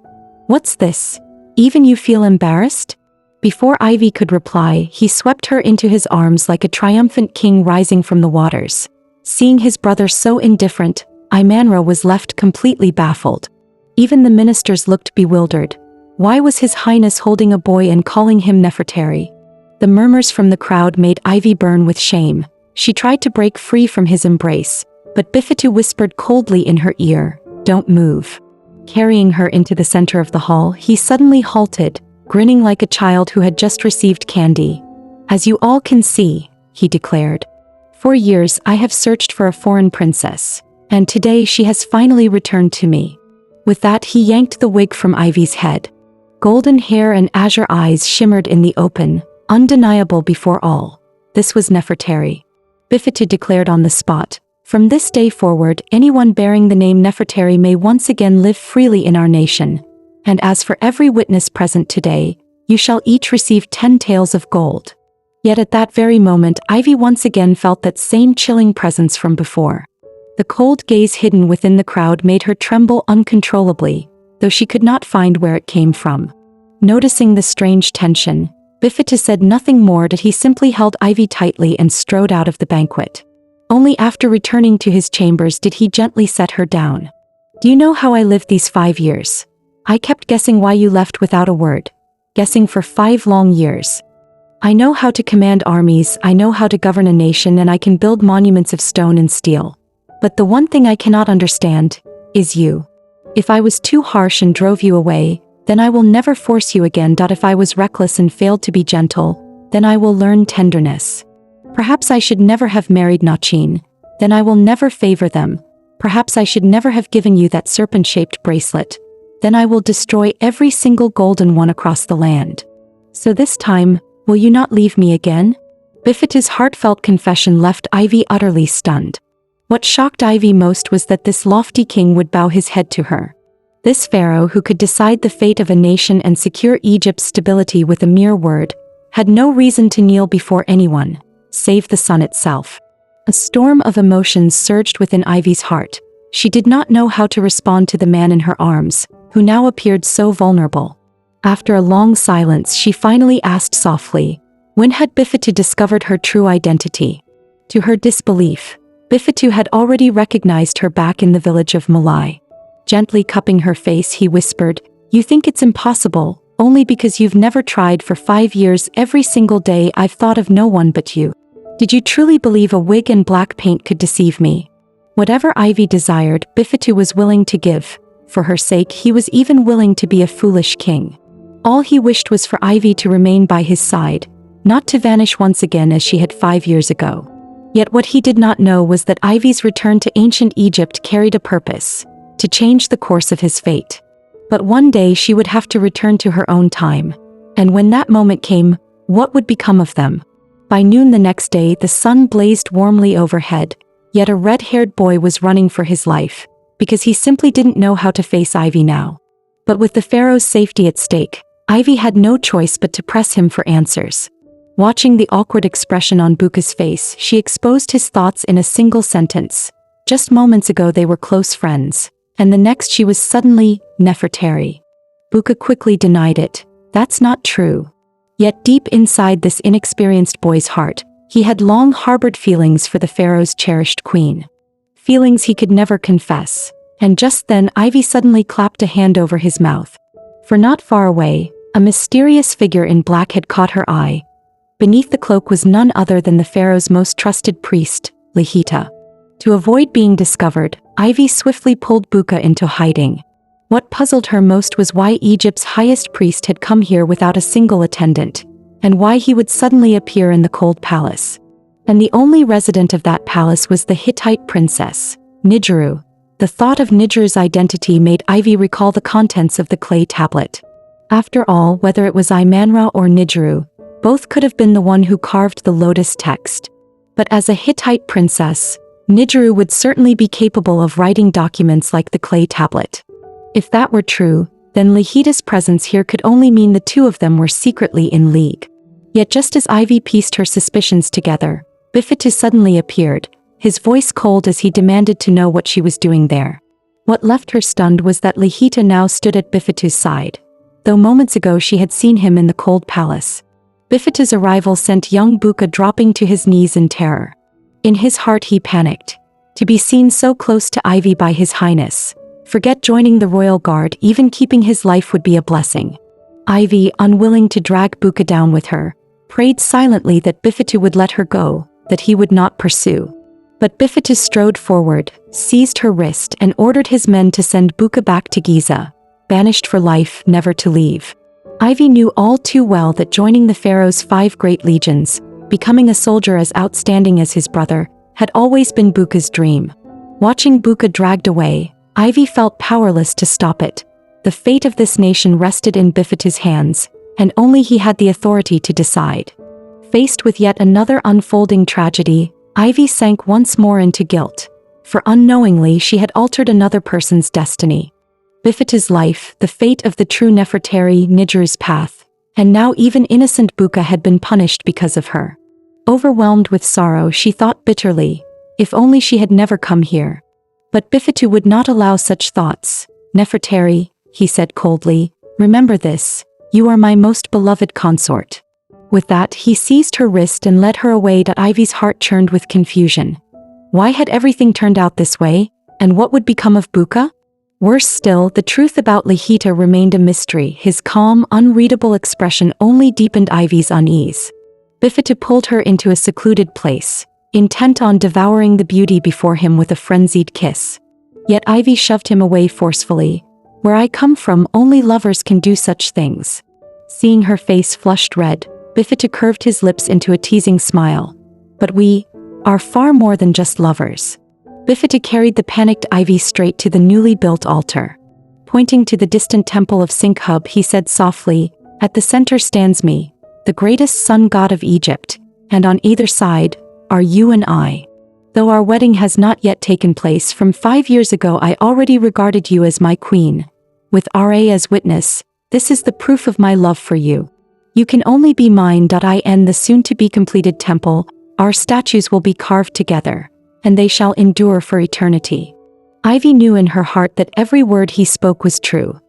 What's this? Even you feel embarrassed? Before Ivy could reply, he swept her into his arms like a triumphant king rising from the waters. Seeing his brother so indifferent, Imanra was left completely baffled. Even the ministers looked bewildered. Why was His Highness holding a boy and calling him Nefertari? The murmurs from the crowd made Ivy burn with shame. She tried to break free from his embrace, but Bifetu whispered coldly in her ear, "Don't move." Carrying her into the center of the hall, he suddenly halted, grinning like a child who had just received candy. "As you all can see," he declared, "for years I have searched for a foreign princess, and today she has finally returned to me." With that, he yanked the wig from Ivy's head. Golden hair and azure eyes shimmered in the open, undeniable before all. This was Nefertari. Bifetu declared on the spot, "From this day forward, anyone bearing the name Nefertari may once again live freely in our nation. And as for every witness present today, you shall each receive 10 taels of gold." Yet at that very moment, Ivy once again felt that same chilling presence from before. The cold gaze hidden within the crowd made her tremble uncontrollably, though she could not find where it came from. Noticing the strange tension, Bifetu said nothing more, that he simply held Ivy tightly and strode out of the banquet. Only after returning to his chambers did he gently set her down. "Do you know how I lived these 5 years? I kept guessing why you left without a word. Guessing for 5 long years. I know how to command armies, I know how to govern a nation, and I can build monuments of stone and steel. But the one thing I cannot understand is you. If I was too harsh and drove you away, then I will never force you again. If I was reckless and failed to be gentle, then I will learn tenderness. Perhaps I should never have married Nachin, then I will never favor them. Perhaps I should never have given you that serpent-shaped bracelet, then I will destroy every single golden one across the land. So this time, will you not leave me again?" Bifetu's heartfelt confession left Ivy utterly stunned. What shocked Ivy most was that this lofty king would bow his head to her. This pharaoh, who could decide the fate of a nation and secure Egypt's stability with a mere word, had no reason to kneel before anyone, save the sun itself. A storm of emotions surged within Ivy's heart. She did not know how to respond to the man in her arms, who now appeared so vulnerable. After a long silence, she finally asked softly, when had Bifetu discovered her true identity? To her disbelief, Bifetu had already recognized her back in the village of Malai. Gently cupping her face, he whispered, "You think it's impossible, only because you've never tried. For 5 years every single day I've thought of no one but you. Did you truly believe a wig and black paint could deceive me?" Whatever Ivy desired, Bifetu was willing to give. For her sake, he was even willing to be a foolish king. All he wished was for Ivy to remain by his side, not to vanish once again as she had 5 years ago. Yet what he did not know was that Ivy's return to ancient Egypt carried a purpose: to change the course of his fate. But one day she would have to return to her own time. And when that moment came, what would become of them? By noon the next day, the sun blazed warmly overhead, yet a red-haired boy was running for his life, because he simply didn't know how to face Ivy now. But with the pharaoh's safety at stake, Ivy had no choice but to press him for answers. Watching the awkward expression on Buka's face, she exposed his thoughts in a single sentence. Just moments ago they were close friends, and the next she was suddenly Nefertari. Buka quickly denied it. That's not true. Yet deep inside this inexperienced boy's heart, he had long harbored feelings for the pharaoh's cherished queen. Feelings he could never confess. And just then Ivy suddenly clapped a hand over his mouth. For not far away, a mysterious figure in black had caught her eye. Beneath the cloak was none other than the pharaoh's most trusted priest, Lihita. To avoid being discovered, Ivy swiftly pulled Buka into hiding. What puzzled her most was why Egypt's highest priest had come here without a single attendant, and why he would suddenly appear in the cold palace. And the only resident of that palace was the Hittite princess, Nijiru. The thought of Nijiru's identity made Ivy recall the contents of the clay tablet. After all, whether it was Imanra or Nijiru, both could have been the one who carved the lotus text. But as a Hittite princess, Nijiru would certainly be capable of writing documents like the clay tablet. If that were true, then Lihita's presence here could only mean the two of them were secretly in league. Yet just as Ivy pieced her suspicions together, Bifetu suddenly appeared, his voice cold as he demanded to know what she was doing there. What left her stunned was that Lihita now stood at Bifetu's side, though moments ago she had seen him in the cold palace. Bifetu's arrival sent young Buka dropping to his knees in terror. In his heart he panicked. To be seen so close to Ivy by His Highness, forget joining the royal guard, even keeping his life would be a blessing. Ivy, unwilling to drag Buka down with her, prayed silently that Bifetu would let her go, that he would not pursue. But Bifetu strode forward, seized her wrist and ordered his men to send Buka back to Giza, banished for life, never to leave. Ivy knew all too well that joining the Pharaoh's 5 great legions, becoming a soldier as outstanding as his brother, had always been Buka's dream. Watching Buka dragged away, Ivy felt powerless to stop it. The fate of this nation rested in Bifetu's hands, and only he had the authority to decide. Faced with yet another unfolding tragedy, Ivy sank once more into guilt, for unknowingly she had altered another person's destiny. Bifetu's life, the fate of the true Nefertari, Nijiru's path, and now even innocent Buka had been punished because of her. Overwhelmed with sorrow, she thought bitterly, if only she had never come here. But Bifetu would not allow such thoughts. Nefertari, he said coldly, remember this, you are my most beloved consort. With that, he seized her wrist and led her away. Ivy's heart churned with confusion. Why had everything turned out this way, and what would become of Buka? Worse still, the truth about Lihita remained a mystery. His calm, unreadable expression only deepened Ivy's unease. Bifetu pulled her into a secluded place, intent on devouring the beauty before him with a frenzied kiss. Yet Ivy shoved him away forcefully. Where I come from, only lovers can do such things. Seeing her face flushed red, Bifetu curved his lips into a teasing smile. But we are far more than just lovers. Bifetu carried the panicked Ivy straight to the newly built altar. Pointing to the distant temple of Sinkhub, he said softly, at the center stands me, the greatest sun god of Egypt, and on either side are you and I. Though our wedding has not yet taken place, from 5 years ago I already regarded you as my queen. With Ra as witness, this is the proof of my love for you. You can only be mine. In the soon-to-be completed temple, our statues will be carved together, and they shall endure for eternity. Ivy knew in her heart that every word he spoke was true.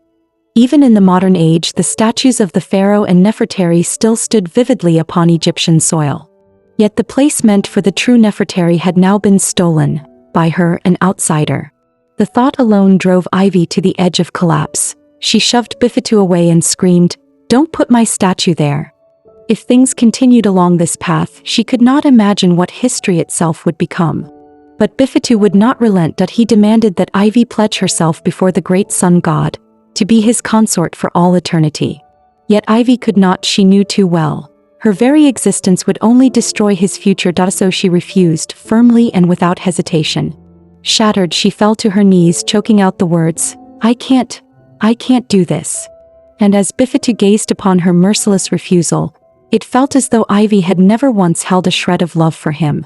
Even in the modern age, the statues of the Pharaoh and Nefertari still stood vividly upon Egyptian soil. Yet the place meant for the true Nefertari had now been stolen, by her, an outsider. The thought alone drove Ivy to the edge of collapse. She shoved Bifetu away and screamed, "Don't put my statue there." If things continued along this path, she could not imagine what history itself would become. But Bifetu would not relent. He demanded that Ivy pledge herself before the great sun god, to be his consort for all eternity. Yet Ivy could not, she knew too well. Her very existence would only destroy his future. So she refused, firmly and without hesitation. Shattered, she fell to her knees, choking out the words, I can't do this." And as Bifetu gazed upon her merciless refusal, it felt as though Ivy had never once held a shred of love for him.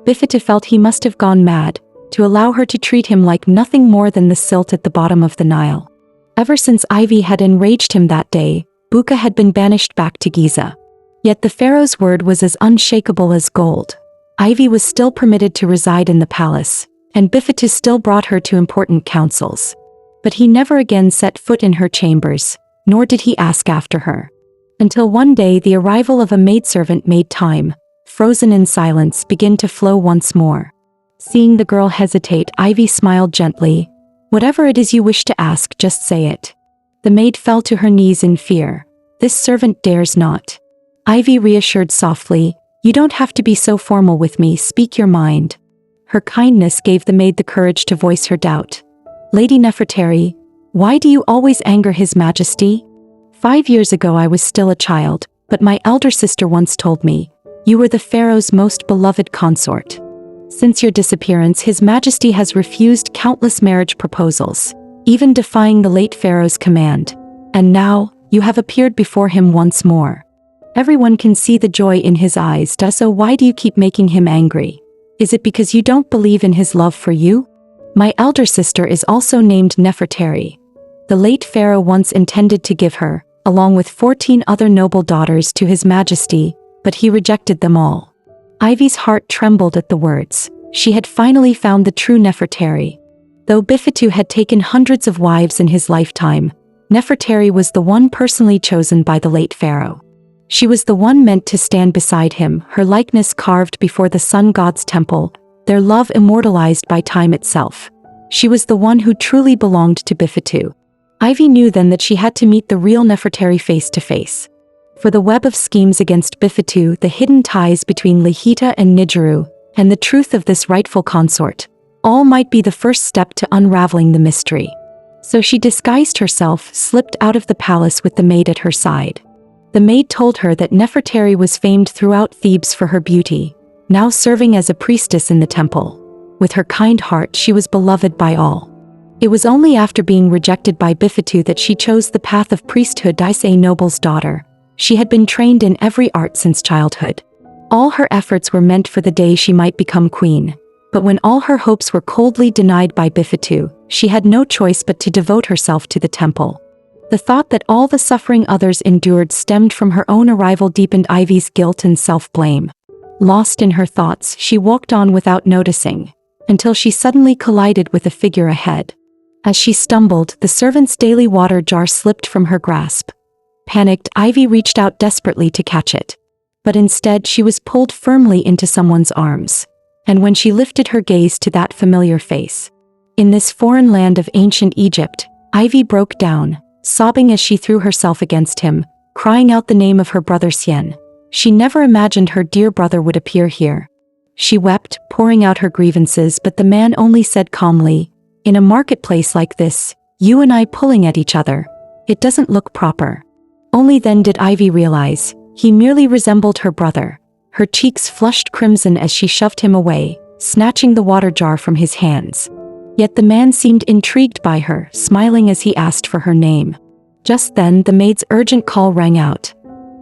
Bifetu felt he must have gone mad, to allow her to treat him like nothing more than the silt at the bottom of the Nile. Ever since Ivy had enraged him that day, Buka had been banished back to Giza. Yet the Pharaoh's word was as unshakable as gold. Ivy was still permitted to reside in the palace, and Bifetu still brought her to important councils. But he never again set foot in her chambers, nor did he ask after her. Until one day the arrival of a maidservant made time, frozen in silence, begin to flow once more. Seeing the girl hesitate, Ivy smiled gently. "Whatever it is you wish to ask, just say it." The maid fell to her knees in fear. "This servant dares not." Ivy reassured softly, "You don't have to be so formal with me, speak your mind." Her kindness gave the maid the courage to voice her doubt. "Lady Nefertari, why do you always anger His Majesty? 5 years ago I was still a child, but my elder sister once told me, you were the Pharaoh's most beloved consort. Since your disappearance, His Majesty has refused countless marriage proposals, even defying the late Pharaoh's command. And now, you have appeared before him once more. Everyone can see the joy in his eyes, so why do you keep making him angry? Is it because you don't believe in his love for you? My elder sister is also named Nefertari. The late pharaoh once intended to give her, along with 14 other noble daughters, to his majesty, but he rejected them all. Ivy's heart trembled at the words. She had finally found the true Nefertari. Though Bifetu had taken hundreds of wives in his lifetime, Nefertari was the one personally chosen by the late pharaoh. She was the one meant to stand beside him, her likeness carved before the sun god's temple, their love immortalized by time itself. She was the one who truly belonged to Bifetu. Ivy knew then that she had to meet the real Nefertari face to face. For the web of schemes against Bifetu, the hidden ties between Lihita and Nijiru, and the truth of this rightful consort, all might be the first step to unraveling the mystery. So she disguised herself, slipped out of the palace with the maid at her side. The maid told her that Nefertari was famed throughout Thebes for her beauty, now serving as a priestess in the temple. With her kind heart, she was beloved by all. It was only after being rejected by Bifetu that she chose the path of priesthood as a noble's daughter. She had been trained in every art since childhood. All her efforts were meant for the day she might become queen. But when all her hopes were coldly denied by Bifetu, she had no choice but to devote herself to the temple. The thought that all the suffering others endured stemmed from her own arrival deepened Ivy's guilt and self-blame. Lost in her thoughts, she walked on without noticing, until she suddenly collided with a figure ahead. As she stumbled, the servant's daily water jar slipped from her grasp. Panicked, Ivy reached out desperately to catch it. But instead she was pulled firmly into someone's arms. And when she lifted her gaze to that familiar face, in this foreign land of ancient Egypt, Ivy broke down, sobbing as she threw herself against him, crying out the name of her brother Sien. She never imagined her dear brother would appear here. She wept, pouring out her grievances, but the man only said calmly, "In a marketplace like this, you and I pulling at each other, it doesn't look proper." Only then did Ivy realize, he merely resembled her brother. Her cheeks flushed crimson as she shoved him away, snatching the water jar from his hands. Yet the man seemed intrigued by her, smiling as he asked for her name. Just then, the maid's urgent call rang out.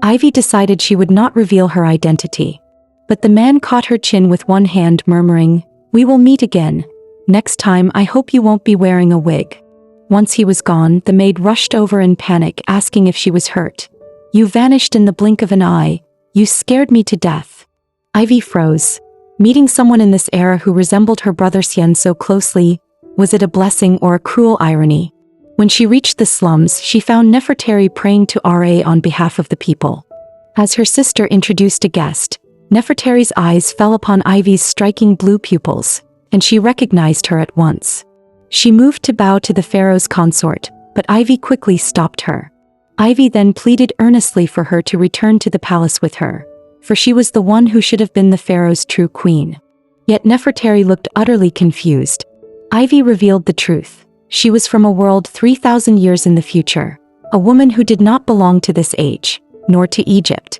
Ivy decided she would not reveal her identity. But the man caught her chin with one hand, murmuring, "We will meet again. Next time I hope you won't be wearing a wig." Once he was gone, the maid rushed over in panic, asking if she was hurt. "You vanished in the blink of an eye. You scared me to death." Ivy froze. Meeting someone in this era who resembled her brother Sien so closely, was it a blessing or a cruel irony? When she reached the slums, she found Nefertari praying to Ra on behalf of the people. As her sister introduced a guest, Nefertari's eyes fell upon Ivy's striking blue pupils, and she recognized her at once. She moved to bow to the pharaoh's consort, but Ivy quickly stopped her. Ivy then pleaded earnestly for her to return to the palace with her, for she was the one who should have been the pharaoh's true queen. Yet Nefertari looked utterly confused. Ivy revealed the truth. She was from a world 3,000 years in the future, a woman who did not belong to this age, nor to Egypt.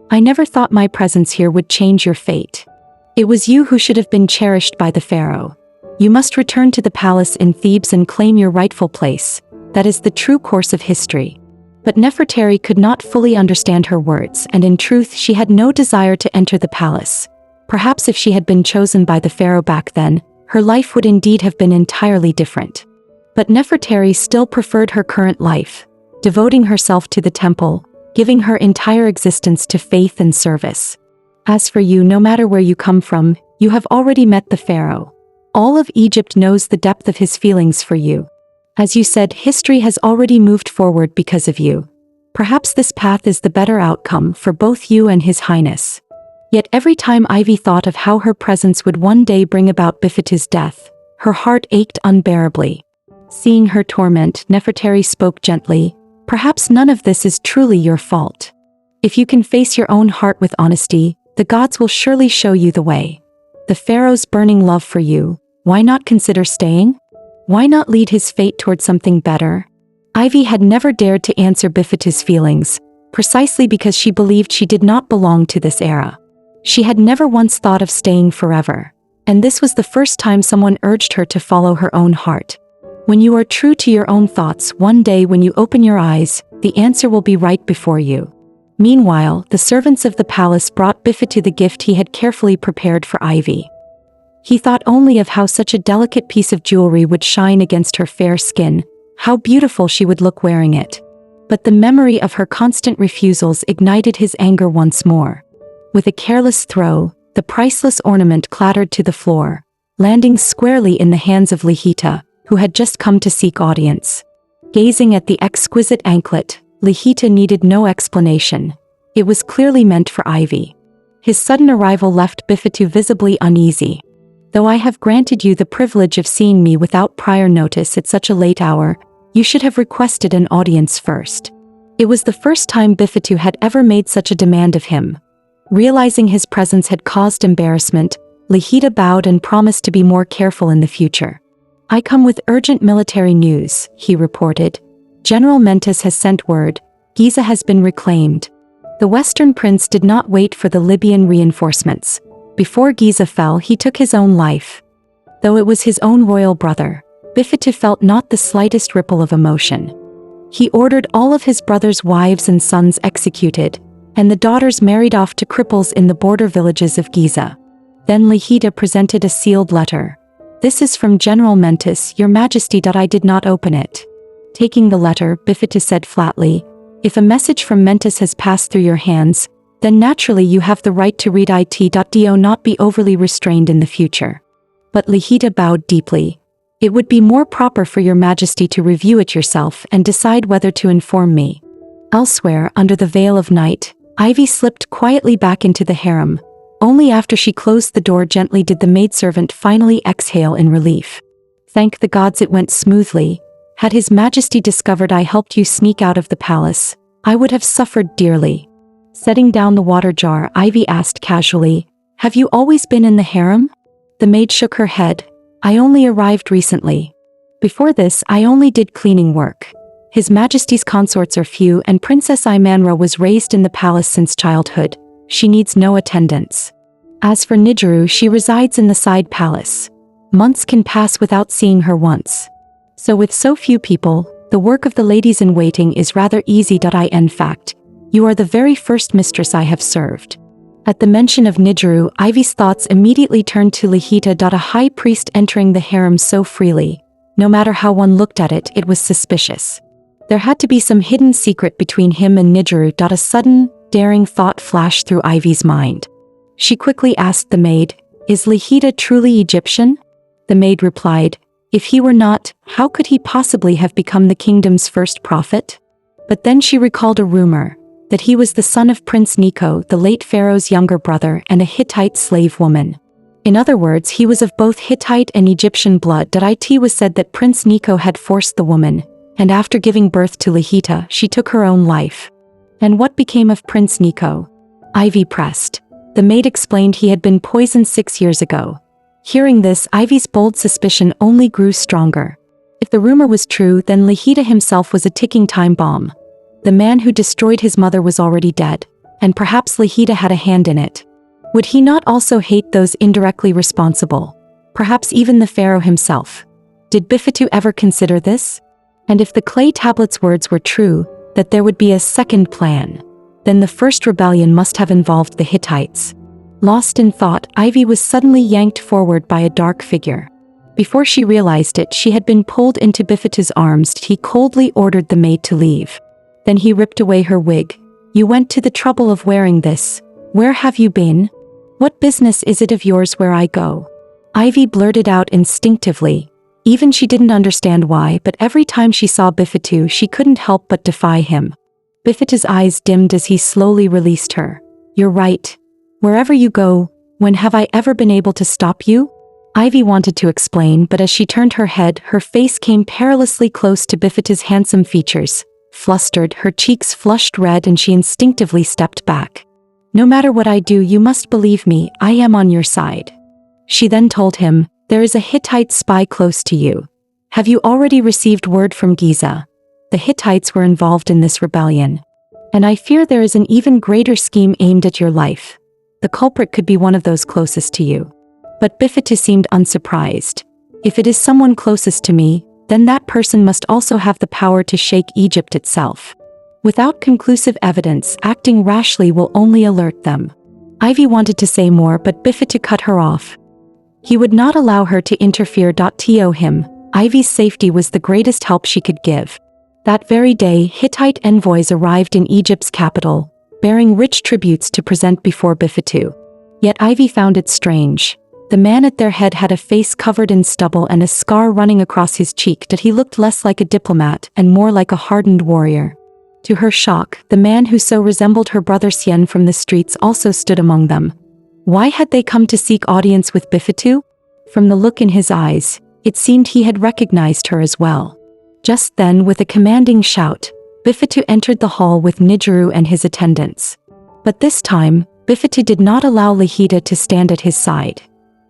"I never thought my presence here would change your fate. It was you who should have been cherished by the pharaoh. You must return to the palace in Thebes and claim your rightful place. That is the true course of history." But Nefertari could not fully understand her words, and in truth she had no desire to enter the palace. Perhaps if she had been chosen by the pharaoh back then, her life would indeed have been entirely different. But Nefertari still preferred her current life, devoting herself to the temple, giving her entire existence to faith and service. As for you, no matter where you come from, you have already met the pharaoh. All of Egypt knows the depth of his feelings for you. As you said, history has already moved forward because of you. Perhaps this path is the better outcome for both you and His Highness. Yet every time Ivy thought of how her presence would one day bring about Bifetu's death, her heart ached unbearably. Seeing her torment, Nefertari spoke gently, "Perhaps none of this is truly your fault. If you can face your own heart with honesty, the gods will surely show you the way. The pharaoh's burning love for you, why not consider staying? Why not lead his fate toward something better?" Ivy had never dared to answer Bifetu's feelings, precisely because she believed she did not belong to this era. She had never once thought of staying forever, and this was the first time someone urged her to follow her own heart. When you are true to your own thoughts, one day when you open your eyes, the answer will be right before you. Meanwhile, the servants of the palace brought Bifetu the gift he had carefully prepared for Ivy. He thought only of how such a delicate piece of jewelry would shine against her fair skin, how beautiful she would look wearing it. But the memory of her constant refusals ignited his anger once more. With a careless throw, the priceless ornament clattered to the floor, landing squarely in the hands of Lihita, who had just come to seek audience. Gazing at the exquisite anklet, Lihita needed no explanation. It was clearly meant for Ivy. His sudden arrival left Bifetu visibly uneasy. Though I have granted you the privilege of seeing me without prior notice at such a late hour, you should have requested an audience first. It was the first time Bifetu had ever made such a demand of him. Realizing his presence had caused embarrassment, Lihita bowed and promised to be more careful in the future. I come with urgent military news, he reported. General Mentis has sent word. Giza has been reclaimed. The Western prince did not wait for the Libyan reinforcements. Before Giza fell, he took his own life. Though it was his own royal brother, Bifetu felt not the slightest ripple of emotion. He ordered all of his brother's wives and sons executed, and the daughters married off to cripples in the border villages of Giza. Then Lihita presented a sealed letter. This is from General Mentis, Your Majesty. I did not open it. Taking the letter, Bifetu said flatly, if a message from Mentis has passed through your hands, then naturally you have the right to read it. Do not be overly restrained in the future. But Lihita bowed deeply. It would be more proper for your majesty to review it yourself and decide whether to inform me. Elsewhere, under the veil of night, Ivy slipped quietly back into the harem. Only after she closed the door gently did the maidservant finally exhale in relief. Thank the gods it went smoothly. Had his majesty discovered I helped you sneak out of the palace, I would have suffered dearly. Setting down the water jar, Ivy asked casually, have you always been in the harem? The maid shook her head. I only arrived recently. Before this, I only did cleaning work. His Majesty's consorts are few and Princess Imanra was raised in the palace since childhood. She needs no attendance. As for Nijiru, she resides in the side palace. Months can pass without seeing her once. So with so few people, the work of the ladies-in-waiting is rather easy. In fact, you are the very first mistress I have served. At the mention of Nijiru, Ivy's thoughts immediately turned to Lihita. A high priest entering the harem so freely. No matter how one looked at it, it was suspicious. There had to be some hidden secret between him and Nijiru. A sudden, daring thought flashed through Ivy's mind. She quickly asked the maid, is Lihita truly Egyptian? The maid replied, if he were not, how could he possibly have become the kingdom's first prophet? But then she recalled a rumor, that he was the son of Prince Necho, the late Pharaoh's younger brother, and a Hittite slave woman. In other words, he was of both Hittite and Egyptian blood. It was said that Prince Necho had forced the woman, and after giving birth to Lihita, she took her own life. And what became of Prince Necho? Ivy pressed. The maid explained he had been poisoned 6 years ago. Hearing this, Ivy's bold suspicion only grew stronger. If the rumor was true, then Lihita himself was a ticking time bomb. The man who destroyed his mother was already dead, and perhaps Lihita had a hand in it. Would he not also hate those indirectly responsible? Perhaps even the pharaoh himself. Did Bifetu ever consider this? And if the clay tablet's words were true, that there would be a second plan, then the first rebellion must have involved the Hittites. Lost in thought, Ivy was suddenly yanked forward by a dark figure. Before she realized it, she had been pulled into Bifetu's arms. He coldly ordered the maid to leave. Then he ripped away her wig. You went to the trouble of wearing this. Where have you been? What business is it of yours where I go? Ivy blurted out instinctively. Even she didn't understand why, but every time she saw Bifetu, she couldn't help but defy him. Bifetu's eyes dimmed as he slowly released her. You're right. Wherever you go, when have I ever been able to stop you? Ivy wanted to explain, but as she turned her head, her face came perilously close to Bifetu's handsome features. Flustered, her cheeks flushed red and she instinctively stepped back. No matter what I do, you must believe me, I am on your side. She then told him, there is a Hittite spy close to you. Have you already received word from Giza? The Hittites were involved in this rebellion. And I fear there is an even greater scheme aimed at your life. The culprit could be one of those closest to you. But Bifetu seemed unsurprised. If it is someone closest to me, then that person must also have the power to shake Egypt itself. Without conclusive evidence, acting rashly will only alert them. Ivy wanted to say more, but Bifetu cut her off. He would not allow her to interfere. To him, Ivy's safety was the greatest help she could give. That very day, Hittite envoys arrived in Egypt's capital, bearing rich tributes to present before Bifetu. Yet Ivy found it strange. The man at their head had a face covered in stubble and a scar running across his cheek that he looked less like a diplomat and more like a hardened warrior. To her shock, the man who so resembled her brother Sien from the streets also stood among them. Why had they come to seek audience with Bifetu? From the look in his eyes, it seemed he had recognized her as well. Just then, with a commanding shout, Bifetu entered the hall with Nijiru and his attendants. But this time, Bifetu did not allow Lihita to stand at his side.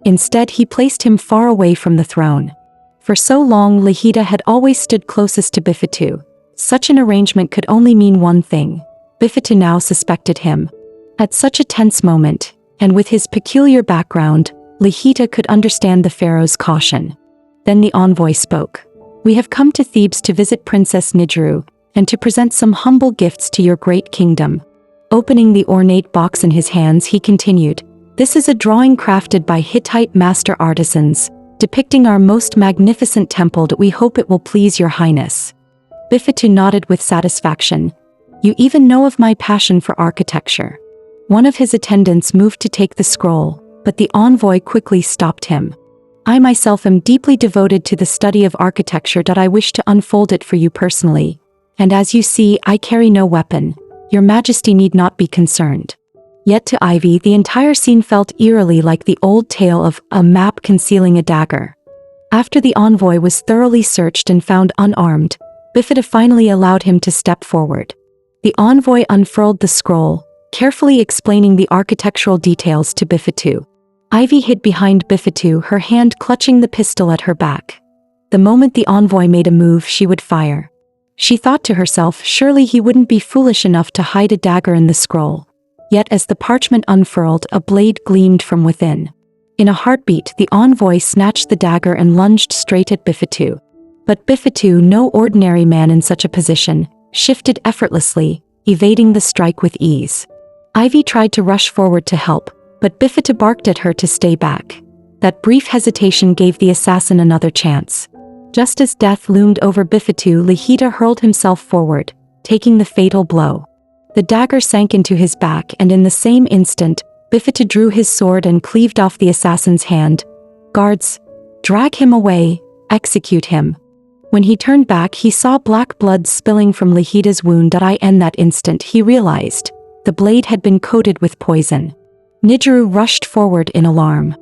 Instead, he placed him far away from the throne. For so long, Lihita had always stood closest to Bifetu. Such an arrangement could only mean one thing. Bifetu now suspected him. At such a tense moment, and with his peculiar background, Lihita could understand the pharaoh's caution. Then the envoy spoke. "We have come to Thebes to visit Princess Nijiru, and to present some humble gifts to your great kingdom." Opening the ornate box in his hands, he continued, "This is a drawing crafted by Hittite master artisans, depicting our most magnificent temple that we hope it will please your highness." Bifetu nodded with satisfaction. "You even know of my passion for architecture." One of his attendants moved to take the scroll, but the envoy quickly stopped him. "I myself am deeply devoted to the study of architecture that I wish to unfold it for you personally. And as you see, I carry no weapon. Your Majesty need not be concerned." Yet to Ivy, the entire scene felt eerily like the old tale of a map concealing a dagger. After the envoy was thoroughly searched and found unarmed, Bifetu finally allowed him to step forward. The envoy unfurled the scroll, carefully explaining the architectural details to Bifetu. Ivy hid behind Bifetu, her hand clutching the pistol at her back. The moment the envoy made a move, she would fire. She thought to herself, surely he wouldn't be foolish enough to hide a dagger in the scroll. Yet as the parchment unfurled, a blade gleamed from within. In a heartbeat, the envoy snatched the dagger and lunged straight at Bifetu. But Bifetu, no ordinary man in such a position, shifted effortlessly, evading the strike with ease. Ivy tried to rush forward to help, but Bifetu barked at her to stay back. That brief hesitation gave the assassin another chance. Just as death loomed over Bifetu, Lihita hurled himself forward, taking the fatal blow. The dagger sank into his back, and in the same instant, Bifetu drew his sword and cleaved off the assassin's hand. "Guards, drag him away, execute him." When he turned back, he saw black blood spilling from Lihita's wound. In that instant, he realized the blade had been coated with poison. Nijiru rushed forward in alarm.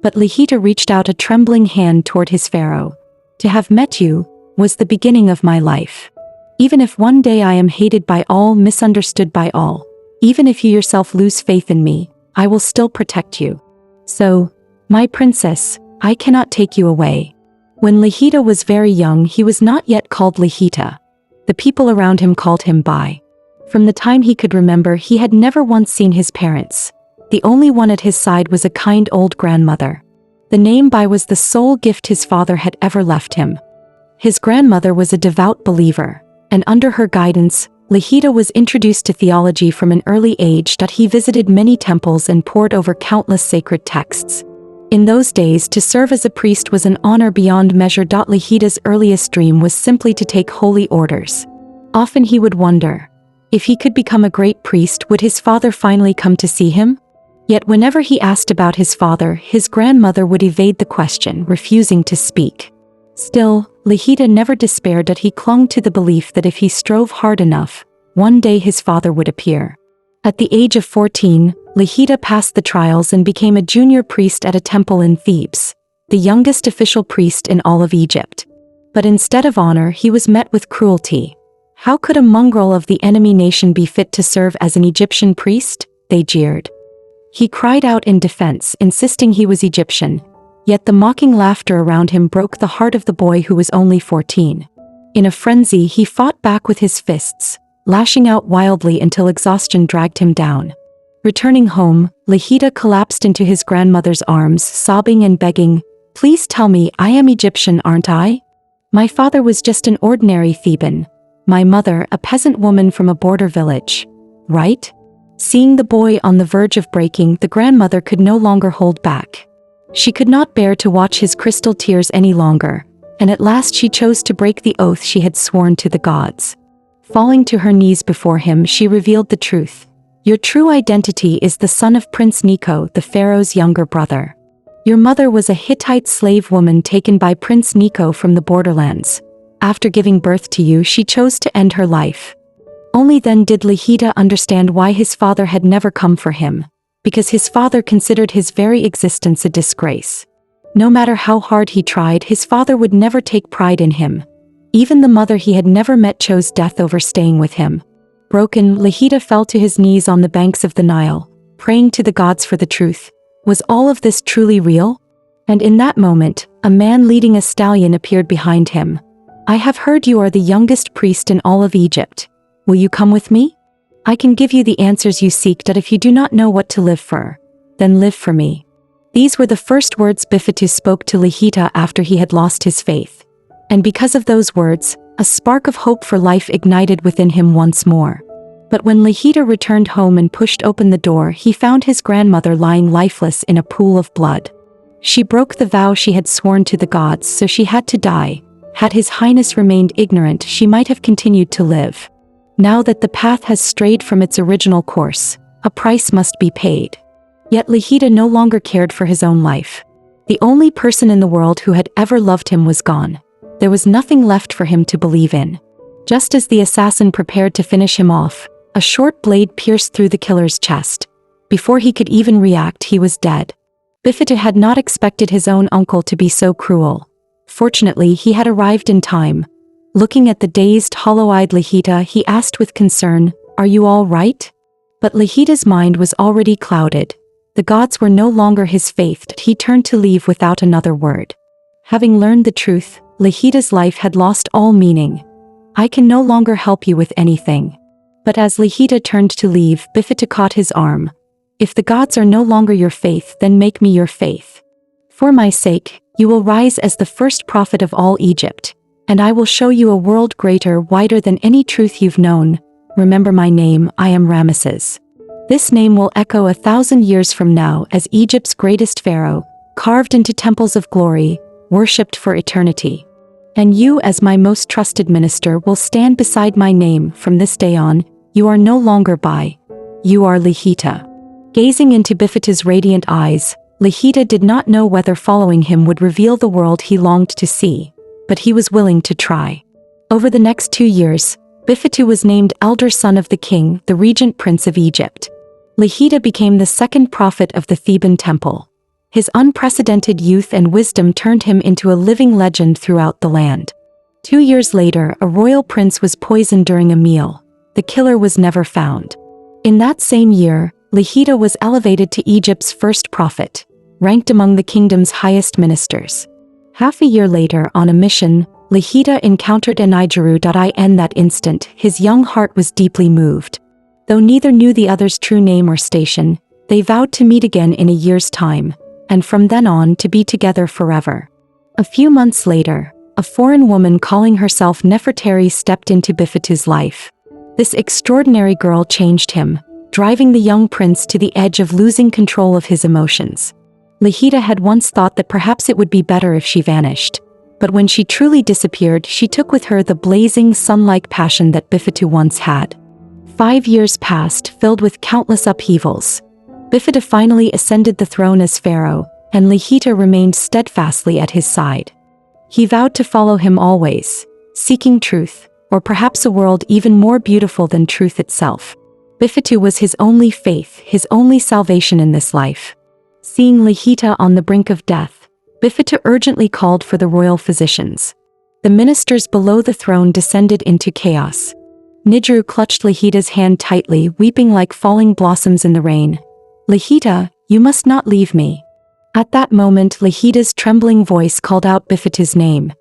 But Lihita reached out a trembling hand toward his pharaoh. "To have met you was the beginning of my life. Even if one day I am hated by all, misunderstood by all, even if you yourself lose faith in me, I will still protect you. So, my princess, I cannot take you away." When Lihita was very young, he was not yet called Lihita. The people around him called him Bai. From the time he could remember, he had never once seen his parents. The only one at his side was a kind old grandmother. The name Bai was the sole gift his father had ever left him. His grandmother was a devout believer, and under her guidance, Lihita was introduced to theology from an early age. He visited many temples and pored over countless sacred texts. In those days, to serve as a priest was an honor beyond measure. Lihita's earliest dream was simply to take holy orders. Often he would wonder, if he could become a great priest, would his father finally come to see him? Yet whenever he asked about his father, his grandmother would evade the question, refusing to speak. Still, Lihita never despaired. He clung to the belief that if he strove hard enough, one day his father would appear. At the age of 14, Lihita passed the trials and became a junior priest at a temple in Thebes, the youngest official priest in all of Egypt. But instead of honor, he was met with cruelty. How could a mongrel of the enemy nation be fit to serve as an Egyptian priest? They jeered. He cried out in defense, insisting he was Egyptian. Yet the mocking laughter around him broke the heart of the boy who was only 14. In a frenzy, he fought back with his fists, lashing out wildly until exhaustion dragged him down. Returning home, Lihita collapsed into his grandmother's arms, sobbing and begging, "Please tell me, I am Egyptian, aren't I? My father was just an ordinary Theban. My mother, a peasant woman from a border village. Right?" Seeing the boy on the verge of breaking, the grandmother could no longer hold back. She could not bear to watch his crystal tears any longer, and at last she chose to break the oath she had sworn to the gods. Falling to her knees before him, she revealed the truth. Your true identity is the son of Prince Necho, the Pharaoh's younger brother. Your mother was a Hittite slave woman taken by Prince Necho from the borderlands. After giving birth to you, she chose to end her life. Only then did Lihita understand why his father had never come for him, because his father considered his very existence a disgrace. No matter how hard he tried, his father would never take pride in him. Even the mother he had never met chose death over staying with him. Broken, Lihita fell to his knees on the banks of the Nile, praying to the gods for the truth. Was all of this truly real? And in that moment, a man leading a stallion appeared behind him. I have heard you are the youngest priest in all of Egypt. Will you come with me? I can give you the answers you seek, but if you do not know what to live for, then live for me. These were the first words Bifetu spoke to Lihita after he had lost his faith. And because of those words, a spark of hope for life ignited within him once more. But when Lihita returned home and pushed open the door, he found his grandmother lying lifeless in a pool of blood. She broke the vow she had sworn to the gods, so she had to die. Had His Highness remained ignorant, she might have continued to live. Now that the path has strayed from its original course, a price must be paid. Yet Lihita no longer cared for his own life. The only person in the world who had ever loved him was gone. There was nothing left for him to believe in. Just as the assassin prepared to finish him off, a short blade pierced through the killer's chest. Before he could even react, he was dead. Bifetu had not expected his own uncle to be so cruel. Fortunately, he had arrived in time. Looking at the dazed, hollow-eyed Lihita, he asked with concern, "Are you all right?" But Lihita's mind was already clouded. The gods were no longer his faith. He turned to leave without another word. Having learned the truth, Lihita's life had lost all meaning. I can no longer help you with anything. But as Lihita turned to leave, Bifetu caught his arm. If the gods are no longer your faith, then make me your faith. For my sake, you will rise as the first prophet of all Egypt. And I will show you a world greater, wider than any truth you've known. Remember my name, I am Ramesses. This name will echo 1,000 years from now as Egypt's greatest pharaoh, carved into temples of glory, worshipped for eternity. And you, as my most trusted minister, will stand beside my name from this day on. You are no longer Bai. You are Lihita. Gazing into Bifetu's radiant eyes, Lihita did not know whether following him would reveal the world he longed to see. But he was willing to try. Over the next 2 years, Bifetu was named elder son of the king, the regent prince of Egypt. Lihita became the second prophet of the Theban temple. His unprecedented youth and wisdom turned him into a living legend throughout the land. 2 years later, a royal prince was poisoned during a meal. The killer was never found. In that same year, Lihita was elevated to Egypt's first prophet, ranked among the kingdom's highest ministers. Half a year later, on a mission, Lihita encountered Enigeru.in. That instant, his young heart was deeply moved. Though neither knew the other's true name or station, they vowed to meet again in a year's time, and from then on to be together forever. A few months later, a foreign woman calling herself Nefertari stepped into Bifetu's life. This extraordinary girl changed him, driving the young prince to the edge of losing control of his emotions. Lihita had once thought that perhaps it would be better if she vanished. But when she truly disappeared, she took with her the blazing, sun-like passion that Bifetu once had. 5 years passed, filled with countless upheavals. Bifetu finally ascended the throne as pharaoh, and Lihita remained steadfastly at his side. He vowed to follow him always, seeking truth, or perhaps a world even more beautiful than truth itself. Bifetu was his only faith, his only salvation in this life. Seeing Lihita on the brink of death, Bifetu urgently called for the royal physicians. The ministers below the throne descended into chaos. Nidru clutched Lihita's hand tightly, weeping like falling blossoms in the rain. "Lihita, you must not leave me." At that moment, Lihita's trembling voice called out Bifetu's name.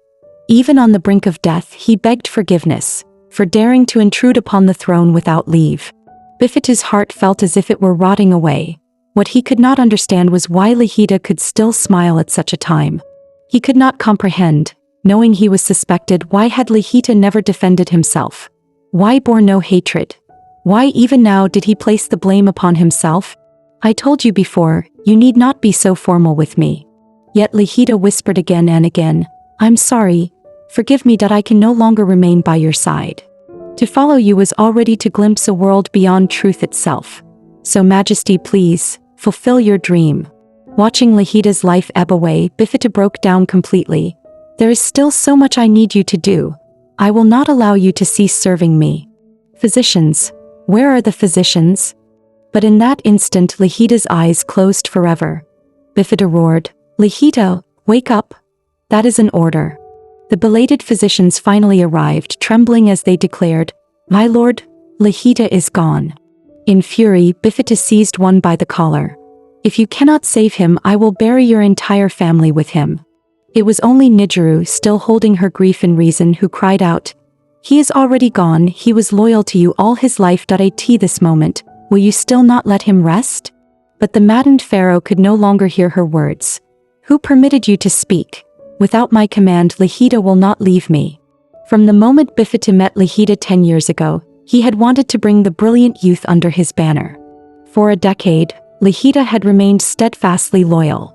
Even on the brink of death, he begged forgiveness for daring to intrude upon the throne without leave. Bifetu's heart felt as if it were rotting away. What he could not understand was why Lihita could still smile at such a time. He could not comprehend, knowing he was suspected, why had Lihita never defended himself? Why bore no hatred? Why even now did he place the blame upon himself? "I told you before, you need not be so formal with me. Yet Lihita whispered again and again, "I'm sorry. Forgive me that I can no longer remain by your side. To follow you is already to glimpse a world beyond truth itself. So Majesty, please, fulfill your dream." Watching Lihita's life ebb away, Bifetu broke down completely. "There is still so much I need you to do. I will not allow you to cease serving me. Physicians, where are the physicians?" But in that instant Lihita's eyes closed forever. Bifetu roared, "Lihita, wake up. That is an order." The belated physicians finally arrived, trembling as they declared, "My lord, Lihita is gone." In fury, Bifetu seized one by the collar. "If you cannot save him, I will bury your entire family with him." It was only Nijiru, still holding her grief and reason, who cried out, "He is already gone. He was loyal to you all his life. At this moment, will you still not let him rest?" But the maddened Pharaoh could no longer hear her words. "Who permitted you to speak? Without my command, Lihita will not leave me." From the moment Bifetu met Lihita 10 years ago, he had wanted to bring the brilliant youth under his banner. For a decade, Lihita had remained steadfastly loyal.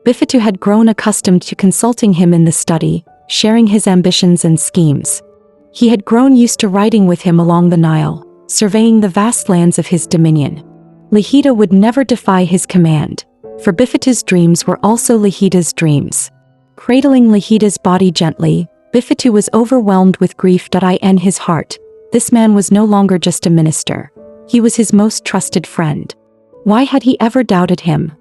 Bifetu had grown accustomed to consulting him in the study, sharing his ambitions and schemes. He had grown used to riding with him along the Nile, surveying the vast lands of his dominion. Lihita would never defy his command, for Bifetu's dreams were also Lihita's dreams. Cradling Lihita's body gently, Bifetu was overwhelmed with grief. In his heart, this man was no longer just a minister. He was his most trusted friend. Why had he ever doubted him?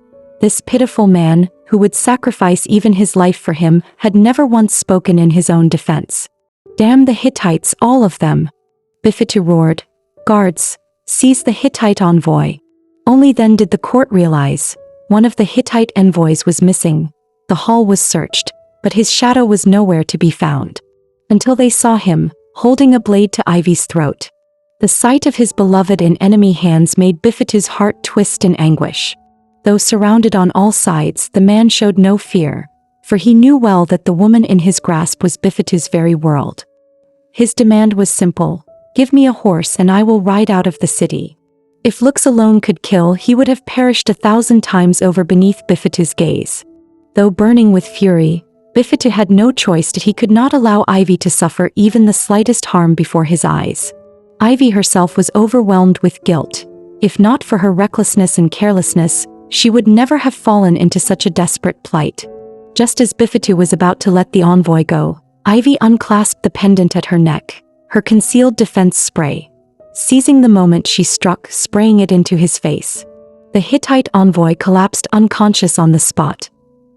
This pitiful man, who would sacrifice even his life for him, had never once spoken in his own defense. "Damn the Hittites, all of them!" Bifetu roared. "Guards, seize the Hittite envoy." Only then did the court realize one of the Hittite envoys was missing. The hall was searched, but his shadow was nowhere to be found. Until they saw him, holding a blade to Ivy's throat. The sight of his beloved in enemy hands made Bifetu's heart twist in anguish. Though surrounded on all sides, the man showed no fear, for he knew well that the woman in his grasp was Bifetu's very world. His demand was simple: "Give me a horse and I will ride out of the city." If looks alone could kill, he would have perished 1,000 times over beneath Bifetu's gaze. Though burning with fury, Bifetu had no choice that he could not allow Ivy to suffer even the slightest harm before his eyes. Ivy herself was overwhelmed with guilt. If not for her recklessness and carelessness, she would never have fallen into such a desperate plight. Just as Bifetu was about to let the envoy go, Ivy unclasped the pendant at her neck, her concealed defense spray. Seizing the moment, she struck, spraying it into his face. The Hittite envoy collapsed unconscious on the spot.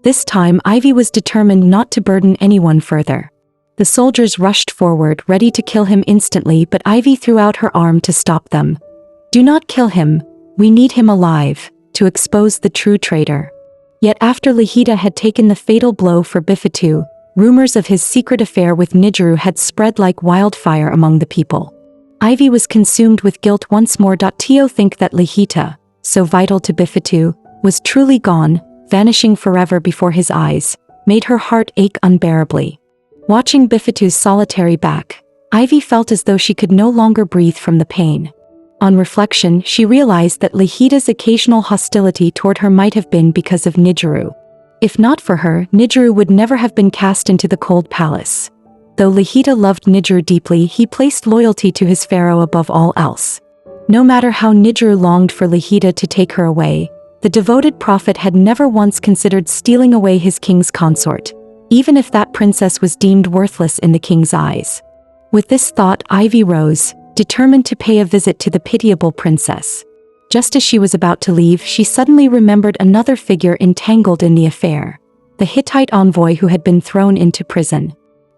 This time Ivy was determined not to burden anyone further. The soldiers rushed forward, ready to kill him instantly, but Ivy threw out her arm to stop them. "Do not kill him. We need him alive, to expose the true traitor." Yet after Lihita had taken the fatal blow for Bifetu, rumors of his secret affair with Nijiru had spread like wildfire among the people. Ivy was consumed with guilt once more. To think that Lihita, so vital to Bifetu, was truly gone, vanishing forever before his eyes, made her heart ache unbearably. Watching Bifetu's solitary back, Ivy felt as though she could no longer breathe from the pain. On reflection, she realized that Lihita's occasional hostility toward her might have been because of Nijiru. If not for her, Nijiru would never have been cast into the cold palace. Though Lihita loved Nijiru deeply, he placed loyalty to his pharaoh above all else. No matter how Nijiru longed for Lihita to take her away, the devoted prophet had never once considered stealing away his king's consort, even if that princess was deemed worthless in the king's eyes. With this thought, Ivy rose, determined to pay a visit to the pitiable princess. Just as she was about to leave, she suddenly remembered another figure entangled in the affair, the Hittite envoy who had been thrown into prison.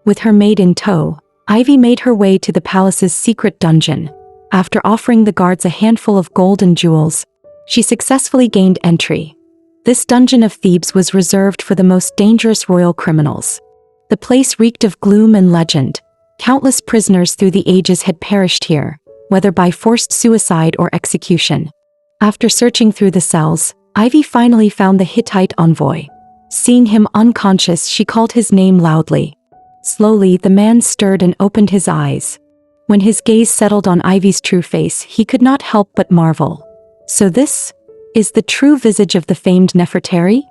With her maid in tow, Ivy made her way to the palace's secret dungeon. After offering the guards a handful of gold and jewels, she successfully gained entry. This dungeon of Thebes was reserved for the most dangerous royal criminals. The place reeked of gloom and legend. Countless prisoners through the ages had perished here, whether by forced suicide or execution. After searching through the cells, Ivy finally found the Hittite envoy. Seeing him unconscious, she called his name loudly. Slowly, the man stirred and opened his eyes. When his gaze settled on Ivy's true face, he could not help but marvel. "So this is the true visage of the famed Nefertari?"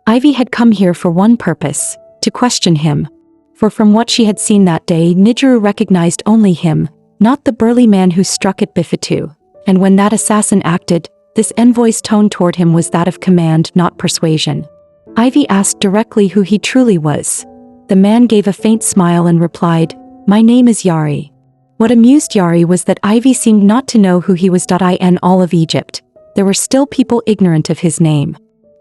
Ivy had come here for one purpose, to question him. For from what she had seen that day, Nijiru recognized only him, not the burly man who struck at Bifetu. And when that assassin acted, this envoy's tone toward him was that of command, not persuasion. Ivy asked directly who he truly was. The man gave a faint smile and replied, "My name is Yari." What amused Yari was that Ivy seemed not to know who he was. In all of Egypt, there were still people ignorant of his name.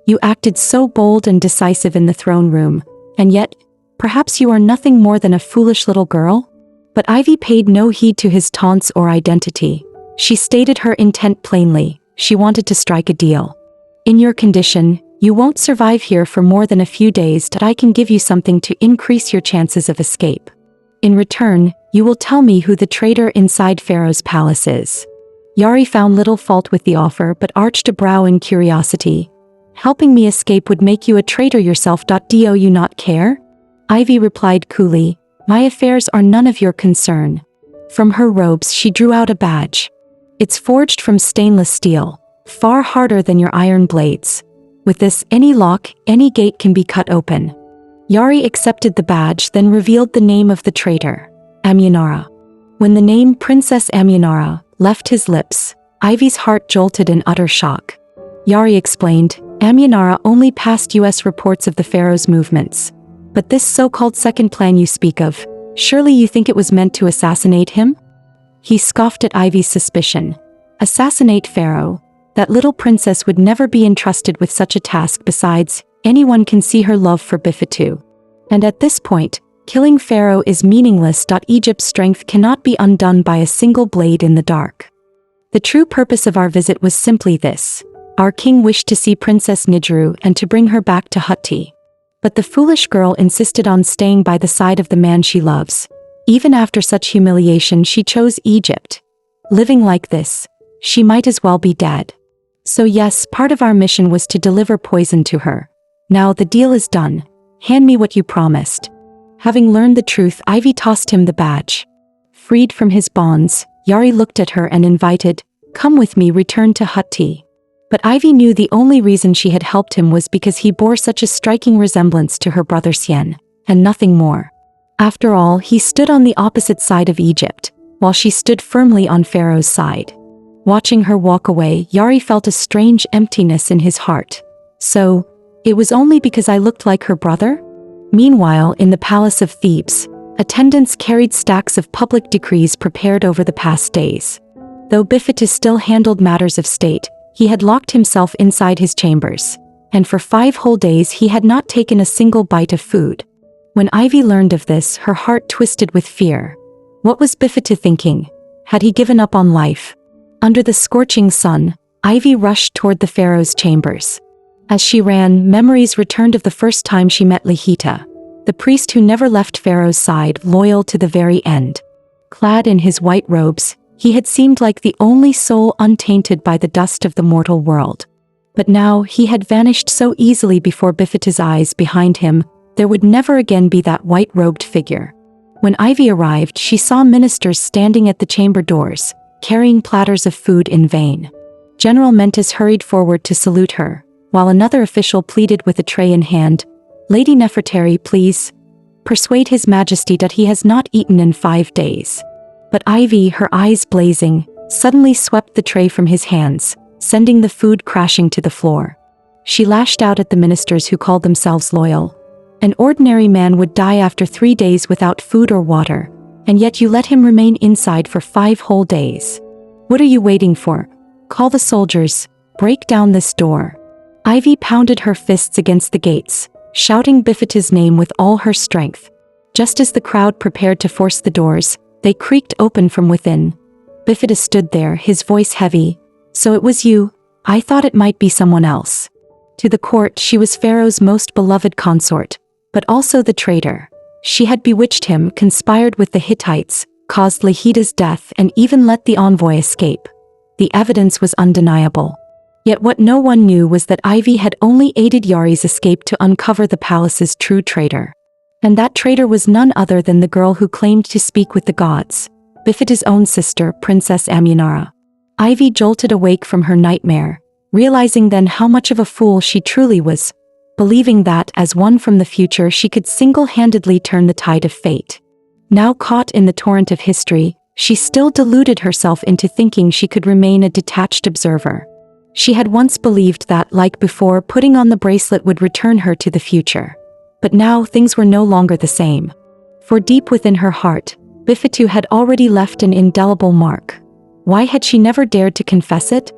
You acted so bold and decisive in the throne room, and yet, perhaps you are nothing more than a foolish little girl? But Ivy paid no heed to his taunts or identity. She stated her intent plainly. She wanted to strike a deal. In your condition, you won't survive here for more than a few days, but I can give you something to increase your chances of escape. In return, you will tell me who the traitor inside Pharaoh's palace is. Yari found little fault with the offer but arched a brow in curiosity. Helping me escape would make you a traitor yourself. Do you not care? Ivy replied coolly, "My affairs are none of your concern." From her robes she drew out a badge. It's forged from stainless steel, far harder than your iron blades. With this, any lock, any gate can be cut open. Yari accepted the badge, then revealed the name of the traitor, Amunara. When the name Princess Amunara left his lips, Ivy's heart jolted in utter shock. Yari explained, "Amunara only passed US reports of the Pharaoh's movements. But this so-called second plan you speak of, surely you think it was meant to assassinate him?" He scoffed at Ivy's suspicion. Assassinate Pharaoh? That little princess would never be entrusted with such a task. Besides, anyone can see her love for Bifetu. And at this point, killing Pharaoh is meaningless. Egypt's strength cannot be undone by a single blade in the dark. The true purpose of our visit was simply this. Our king wished to see Princess Nijiru and to bring her back to Hittite. But the foolish girl insisted on staying by the side of the man she loves. Even after such humiliation, she chose Egypt. Living like this, she might as well be dead. So yes, part of our mission was to deliver poison to her. Now the deal is done. Hand me what you promised. Having learned the truth, Ivy tossed him the badge. Freed from his bonds, Yari looked at her and invited, "Come with me, return to Hittite." But Ivy knew the only reason she had helped him was because he bore such a striking resemblance to her brother Sien, and nothing more. After all, he stood on the opposite side of Egypt, while she stood firmly on Pharaoh's side. Watching her walk away, Yari felt a strange emptiness in his heart. So, it was only because I looked like her brother? Meanwhile, in the palace of Thebes, attendants carried stacks of public decrees prepared over the past days. Though Bifetu still handled matters of state, he had locked himself inside his chambers, and for 5 whole days he had not taken a single bite of food. When Ivy learned of this, her heart twisted with fear. What was Bifetu thinking? Had he given up on life? Under the scorching sun, Ivy rushed toward the pharaoh's chambers. As she ran, memories returned of the first time she met Lihita, the priest who never left Pharaoh's side, loyal to the very end. Clad in his white robes, he had seemed like the only soul untainted by the dust of the mortal world. But now he had vanished so easily before Bifetu's eyes. Behind him, there would never again be that white-robed figure. When Ivy arrived, she saw ministers standing at the chamber doors, carrying platters of food. In vain. General Mentis hurried forward to salute her, while another official pleaded with a tray in hand, "Lady Nefertari, please. Persuade His Majesty that he has not eaten in 5 days." But Ivy, her eyes blazing, suddenly swept the tray from his hands, sending the food crashing to the floor. She lashed out at the ministers who called themselves loyal. An ordinary man would die after 3 days without food or water, and yet you let him remain inside for 5 whole days. What are you waiting for? Call the soldiers, break down this door. Ivy pounded her fists against the gates, shouting Bifetu's name with all her strength. Just as the crowd prepared to force the doors, they creaked open from within. Bifetu stood there, his voice heavy. "So it was you? I thought it might be someone else." To the court, she was Pharaoh's most beloved consort, but also the traitor. She had bewitched him, conspired with the Hittites, caused Lihita's death, and even let the envoy escape. The evidence was undeniable. Yet what no one knew was that Ivy had only aided Yari's escape to uncover the palace's true traitor. And that traitor was none other than the girl who claimed to speak with the gods, Bifetu's own sister, Princess Amunara. Ivy jolted awake from her nightmare, realizing then how much of a fool she truly was. believing that, as one from the future, she could single-handedly turn the tide of fate. Now caught in the torrent of history, she still deluded herself into thinking she could remain a detached observer. She had once believed that, like before, putting on the bracelet would return her to the future. But now things were no longer the same. For deep within her heart, Bifetu had already left an indelible mark. Why had she never dared to confess it?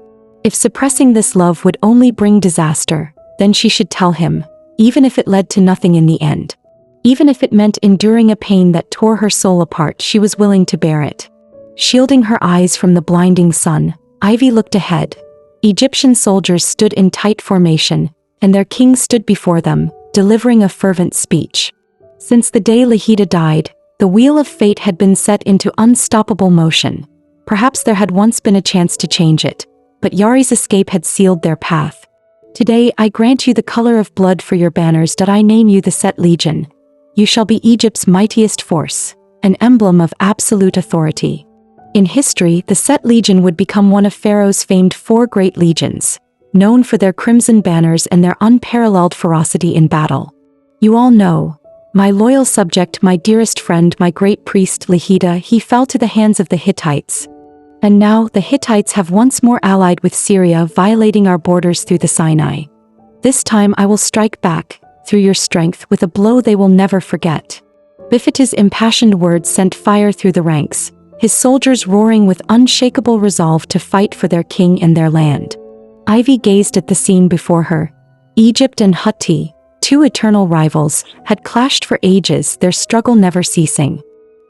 If suppressing this love would only bring disaster, then she should tell him, even if it led to nothing in the end. Even if it meant enduring a pain that tore her soul apart, she was willing to bear it. Shielding her eyes from the blinding sun, Ivy looked ahead. Egyptian soldiers stood in tight formation, and their king stood before them, delivering a fervent speech. Since the day Lihita died, the wheel of fate had been set into unstoppable motion. Perhaps there had once been a chance to change it, but Yari's escape had sealed their path. Today I grant you the color of blood for your banners, that I name you the Set Legion. You shall be Egypt's mightiest force, an emblem of absolute authority. In history, the Set Legion would become one of Pharaoh's famed 4 great legions, known for their crimson banners and their unparalleled ferocity in battle. You all know, my loyal subject, my dearest friend, my great priest Lihita, he fell to the hands of the Hittites. And now the Hittites have once more allied with Syria, violating our borders through the Sinai. This time I will strike back, through your strength, with a blow they will never forget. Bifetu's impassioned words sent fire through the ranks, his soldiers roaring with unshakable resolve to fight for their king and their land. Ivy gazed at the scene before her. Egypt and Hittite, 2 eternal rivals, had clashed for ages, their struggle never ceasing.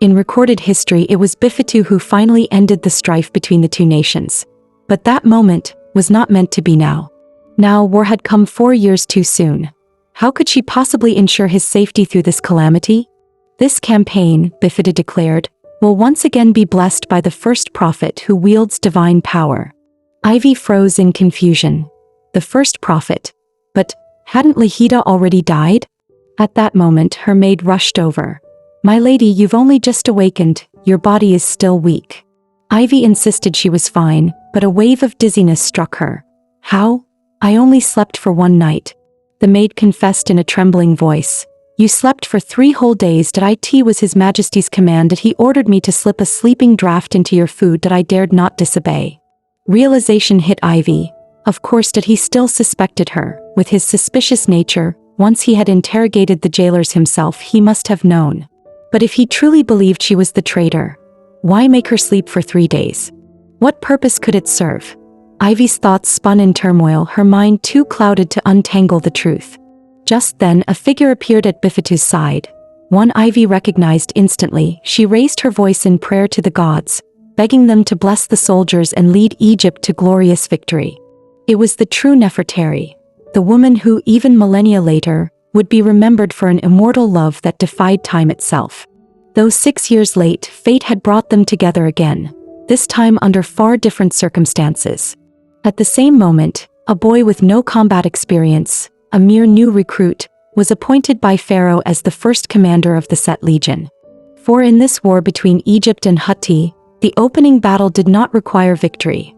In recorded history, it was Bifetu who finally ended the strife between the 2 nations. But that moment was not meant to be now. Now war had come 4 years too soon. How could she possibly ensure his safety through this calamity? This campaign, Bifetu declared, will once again be blessed by the first prophet who wields divine power. Ivy froze in confusion. The first prophet? But hadn't Lihita already died? At that moment her maid rushed over. My lady, you've only just awakened, your body is still weak. Ivy insisted she was fine, but a wave of dizziness struck her. How? I only slept for 1 night. The maid confessed in a trembling voice. You slept for 3 whole days. It was His Majesty's command that he ordered me to slip a sleeping draught into your food that I dared not disobey. Realization hit Ivy. Of course that he still suspected her. With his suspicious nature, once he had interrogated the jailers himself, he must have known. But if he truly believed she was the traitor, why make her sleep for 3 days? What purpose could it serve? Ivy's thoughts spun in turmoil, her mind too clouded to untangle the truth. Just then a figure appeared at Bifetu's side. One Ivy recognized instantly. She raised her voice in prayer to the gods, begging them to bless the soldiers and lead Egypt to glorious victory. It was the true Nefertari, the woman who, even millennia later, would be remembered for an immortal love that defied time itself. Though 6 years late, fate had brought them together again, this time under far different circumstances. At the same moment, a boy with no combat experience, a mere new recruit, was appointed by Pharaoh as the first commander of the Set Legion. For in this war between Egypt and Hittite, the opening battle did not require victory.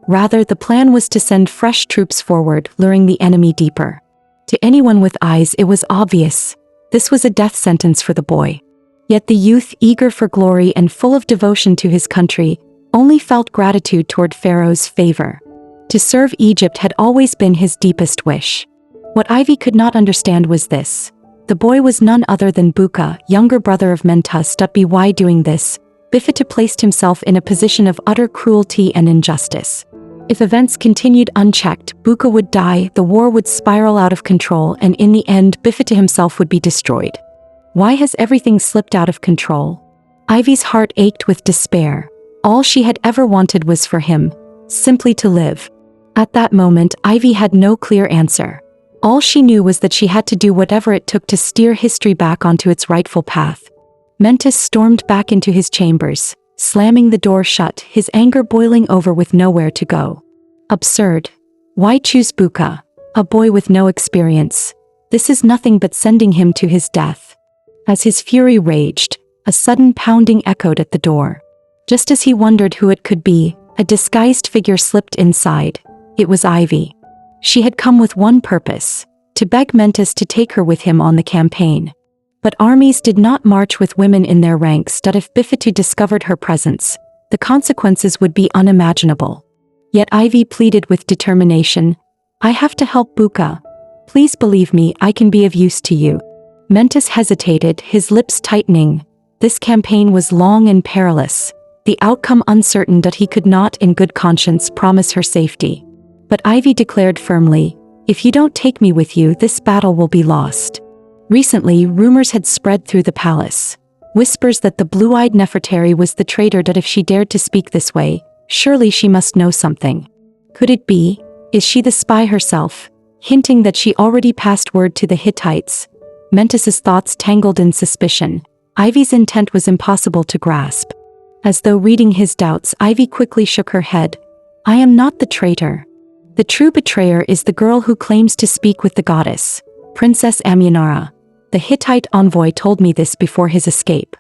Rather, the plan was to send fresh troops forward, luring the enemy deeper. To anyone with eyes, it was obvious. This was a death sentence for the boy. Yet the youth, eager for glory and full of devotion to his country, only felt gratitude toward Pharaoh's favor. To serve Egypt had always been his deepest wish. What Ivy could not understand was this. The boy was none other than Buka, younger brother of Mentus. By doing this, Bifetu placed himself in a position of utter cruelty and injustice. If events continued unchecked, Buka would die, the war would spiral out of control, and in the end, Bifetu himself would be destroyed. Why has everything slipped out of control? Ivy's heart ached with despair. All she had ever wanted was for him, simply to live. At that moment, Ivy had no clear answer. All she knew was that she had to do whatever it took to steer history back onto its rightful path. Mentus stormed back into his chambers, slamming the door shut, his anger boiling over with nowhere to go. Absurd. Why choose Buka, a boy with no experience? This is nothing but sending him to his death. As his fury raged, a sudden pounding echoed at the door. Just as he wondered who it could be, a disguised figure slipped inside. It was Ivy. She had come with one purpose, to beg Mentis to take her with him on the campaign. But armies did not march with women in their ranks, that if Bifetu discovered her presence, the consequences would be unimaginable. Yet Ivy pleaded with determination, "I have to help Buka. Please believe me, I can be of use to you." Mentis hesitated, his lips tightening. This campaign was long and perilous, the outcome uncertain, that he could not in good conscience promise her safety. But Ivy declared firmly, "If you don't take me with you, this battle will be lost." Recently, rumors had spread through the palace. Whispers that the blue-eyed Nefertari was the traitor, that if she dared to speak this way, surely she must know something. Could it be? Is she the spy herself? Hinting that she already passed word to the Hittites. Mentis's thoughts tangled in suspicion. Ivy's intent was impossible to grasp. As though reading his doubts, Ivy quickly shook her head. "I am not the traitor. The true betrayer is the girl who claims to speak with the goddess, Princess Amunara. The Hittite envoy told me this before his escape.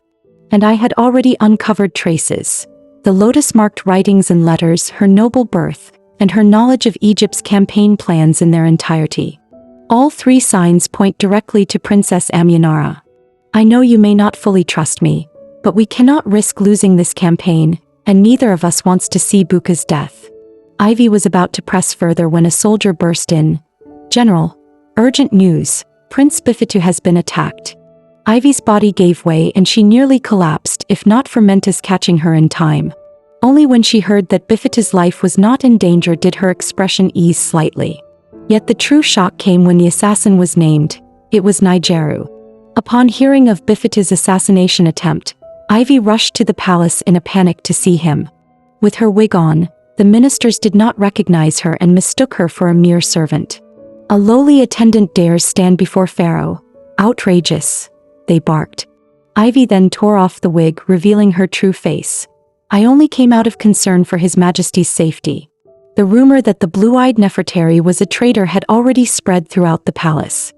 And I had already uncovered traces. The lotus-marked writings and letters, her noble birth, and her knowledge of Egypt's campaign plans in their entirety. All three signs point directly to Princess Amunara. I know you may not fully trust me, but we cannot risk losing this campaign, and neither of us wants to see Buka's death." Ivy was about to press further when a soldier burst in. "General, urgent news. Prince Bifetu has been attacked." Ivy's body gave way and she nearly collapsed, if not for Mentis catching her in time. Only when she heard that Bifetu's life was not in danger did her expression ease slightly. Yet the true shock came when the assassin was named. It was Nigeru. Upon hearing of Bifetu's assassination attempt, Ivy rushed to the palace in a panic to see him. With her wig on, the ministers did not recognize her and mistook her for a mere servant. "A lowly attendant dares stand before Pharaoh. Outrageous," they barked. Ivy then tore off the wig, revealing her true face. "I only came out of concern for His Majesty's safety." The rumor that the blue-eyed Nefertari was a traitor had already spread throughout the palace.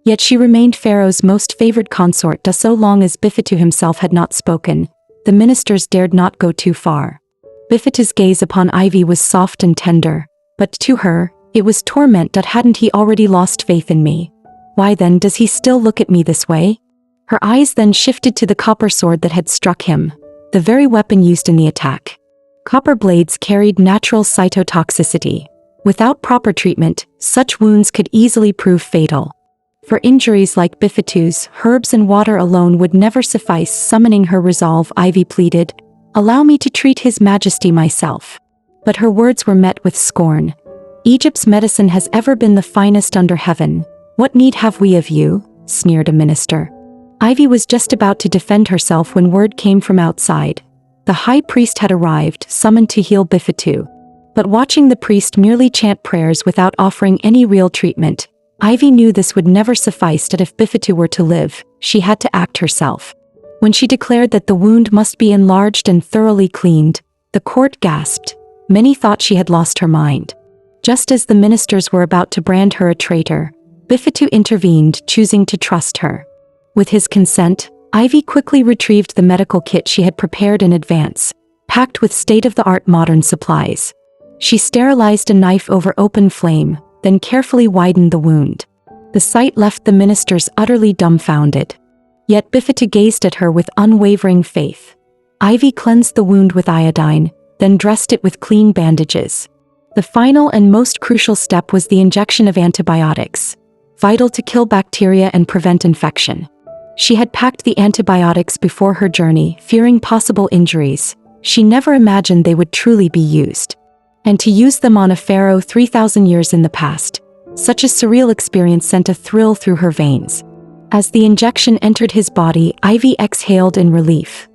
Yet she remained Pharaoh's most favored consort so long as Bifetu himself had not spoken. The ministers dared not go too far. Bifetu's gaze upon Ivy was soft and tender, but to her, it was torment. That hadn't he already lost faith in me? Why then does he still look at me this way? Her eyes then shifted to the copper sword that had struck him, the very weapon used in the attack. Copper blades carried natural cytotoxicity. Without proper treatment, such wounds could easily prove fatal. For injuries like Bifetu's, herbs and water alone would never suffice. Summoning her resolve, Ivy pleaded, "Allow me to treat His Majesty myself." But her words were met with scorn. "Egypt's medicine has ever been the finest under heaven. What need have we of you?" sneered a minister. Ivy was just about to defend herself when word came from outside. The high priest had arrived, summoned to heal Bifetu. But watching the priest merely chant prayers without offering any real treatment, Ivy knew this would never suffice. That if Bifetu were to live, she had to act herself. When she declared that the wound must be enlarged and thoroughly cleaned, the court gasped. Many thought she had lost her mind. Just as the ministers were about to brand her a traitor, Bifetu intervened, choosing to trust her. With his consent, Ivy quickly retrieved the medical kit she had prepared in advance, packed with state-of-the-art modern supplies. She sterilized a knife over open flame, then carefully widened the wound. The sight left the ministers utterly dumbfounded. Yet Bifetu gazed at her with unwavering faith. Ivy cleansed the wound with iodine, then dressed it with clean bandages. The final and most crucial step was the injection of antibiotics, vital to kill bacteria and prevent infection. She had packed the antibiotics before her journey, fearing possible injuries. She never imagined they would truly be used. And to use them on a pharaoh 3,000 years in the past, such a surreal experience sent a thrill through her veins. As the injection entered his body, Ivy exhaled in relief.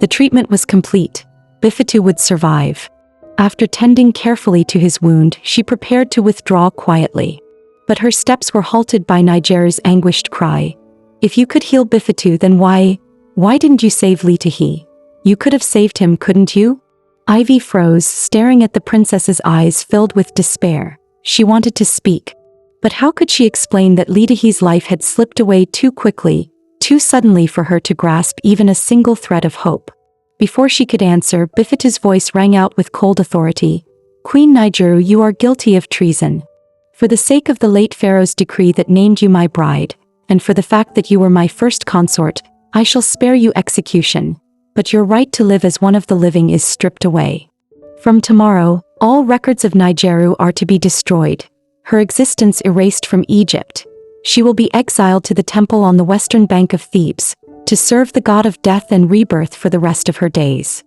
The treatment was complete. Bifetu would survive. After tending carefully to his wound, she prepared to withdraw quietly. But her steps were halted by Nigeru's anguished cry. "If you could heal Bifetu, then why didn't you save Lihita? You could have saved him, couldn't you?" Ivy froze, staring at the princess's eyes filled with despair. She wanted to speak. But how could she explain that Lihita's life had slipped away too quickly, too suddenly for her to grasp even a single thread of hope? Before she could answer, Bifetu's voice rang out with cold authority. "Queen Nigeru, you are guilty of treason." For the sake of the late Pharaoh's decree that named you my bride, and for the fact that you were my first consort, I shall spare you execution, but your right to live as one of the living is stripped away. From tomorrow, all records of Nigeru are to be destroyed, her existence erased from Egypt. She will be exiled to the temple on the western bank of Thebes, to serve the god of death and rebirth for the rest of her days.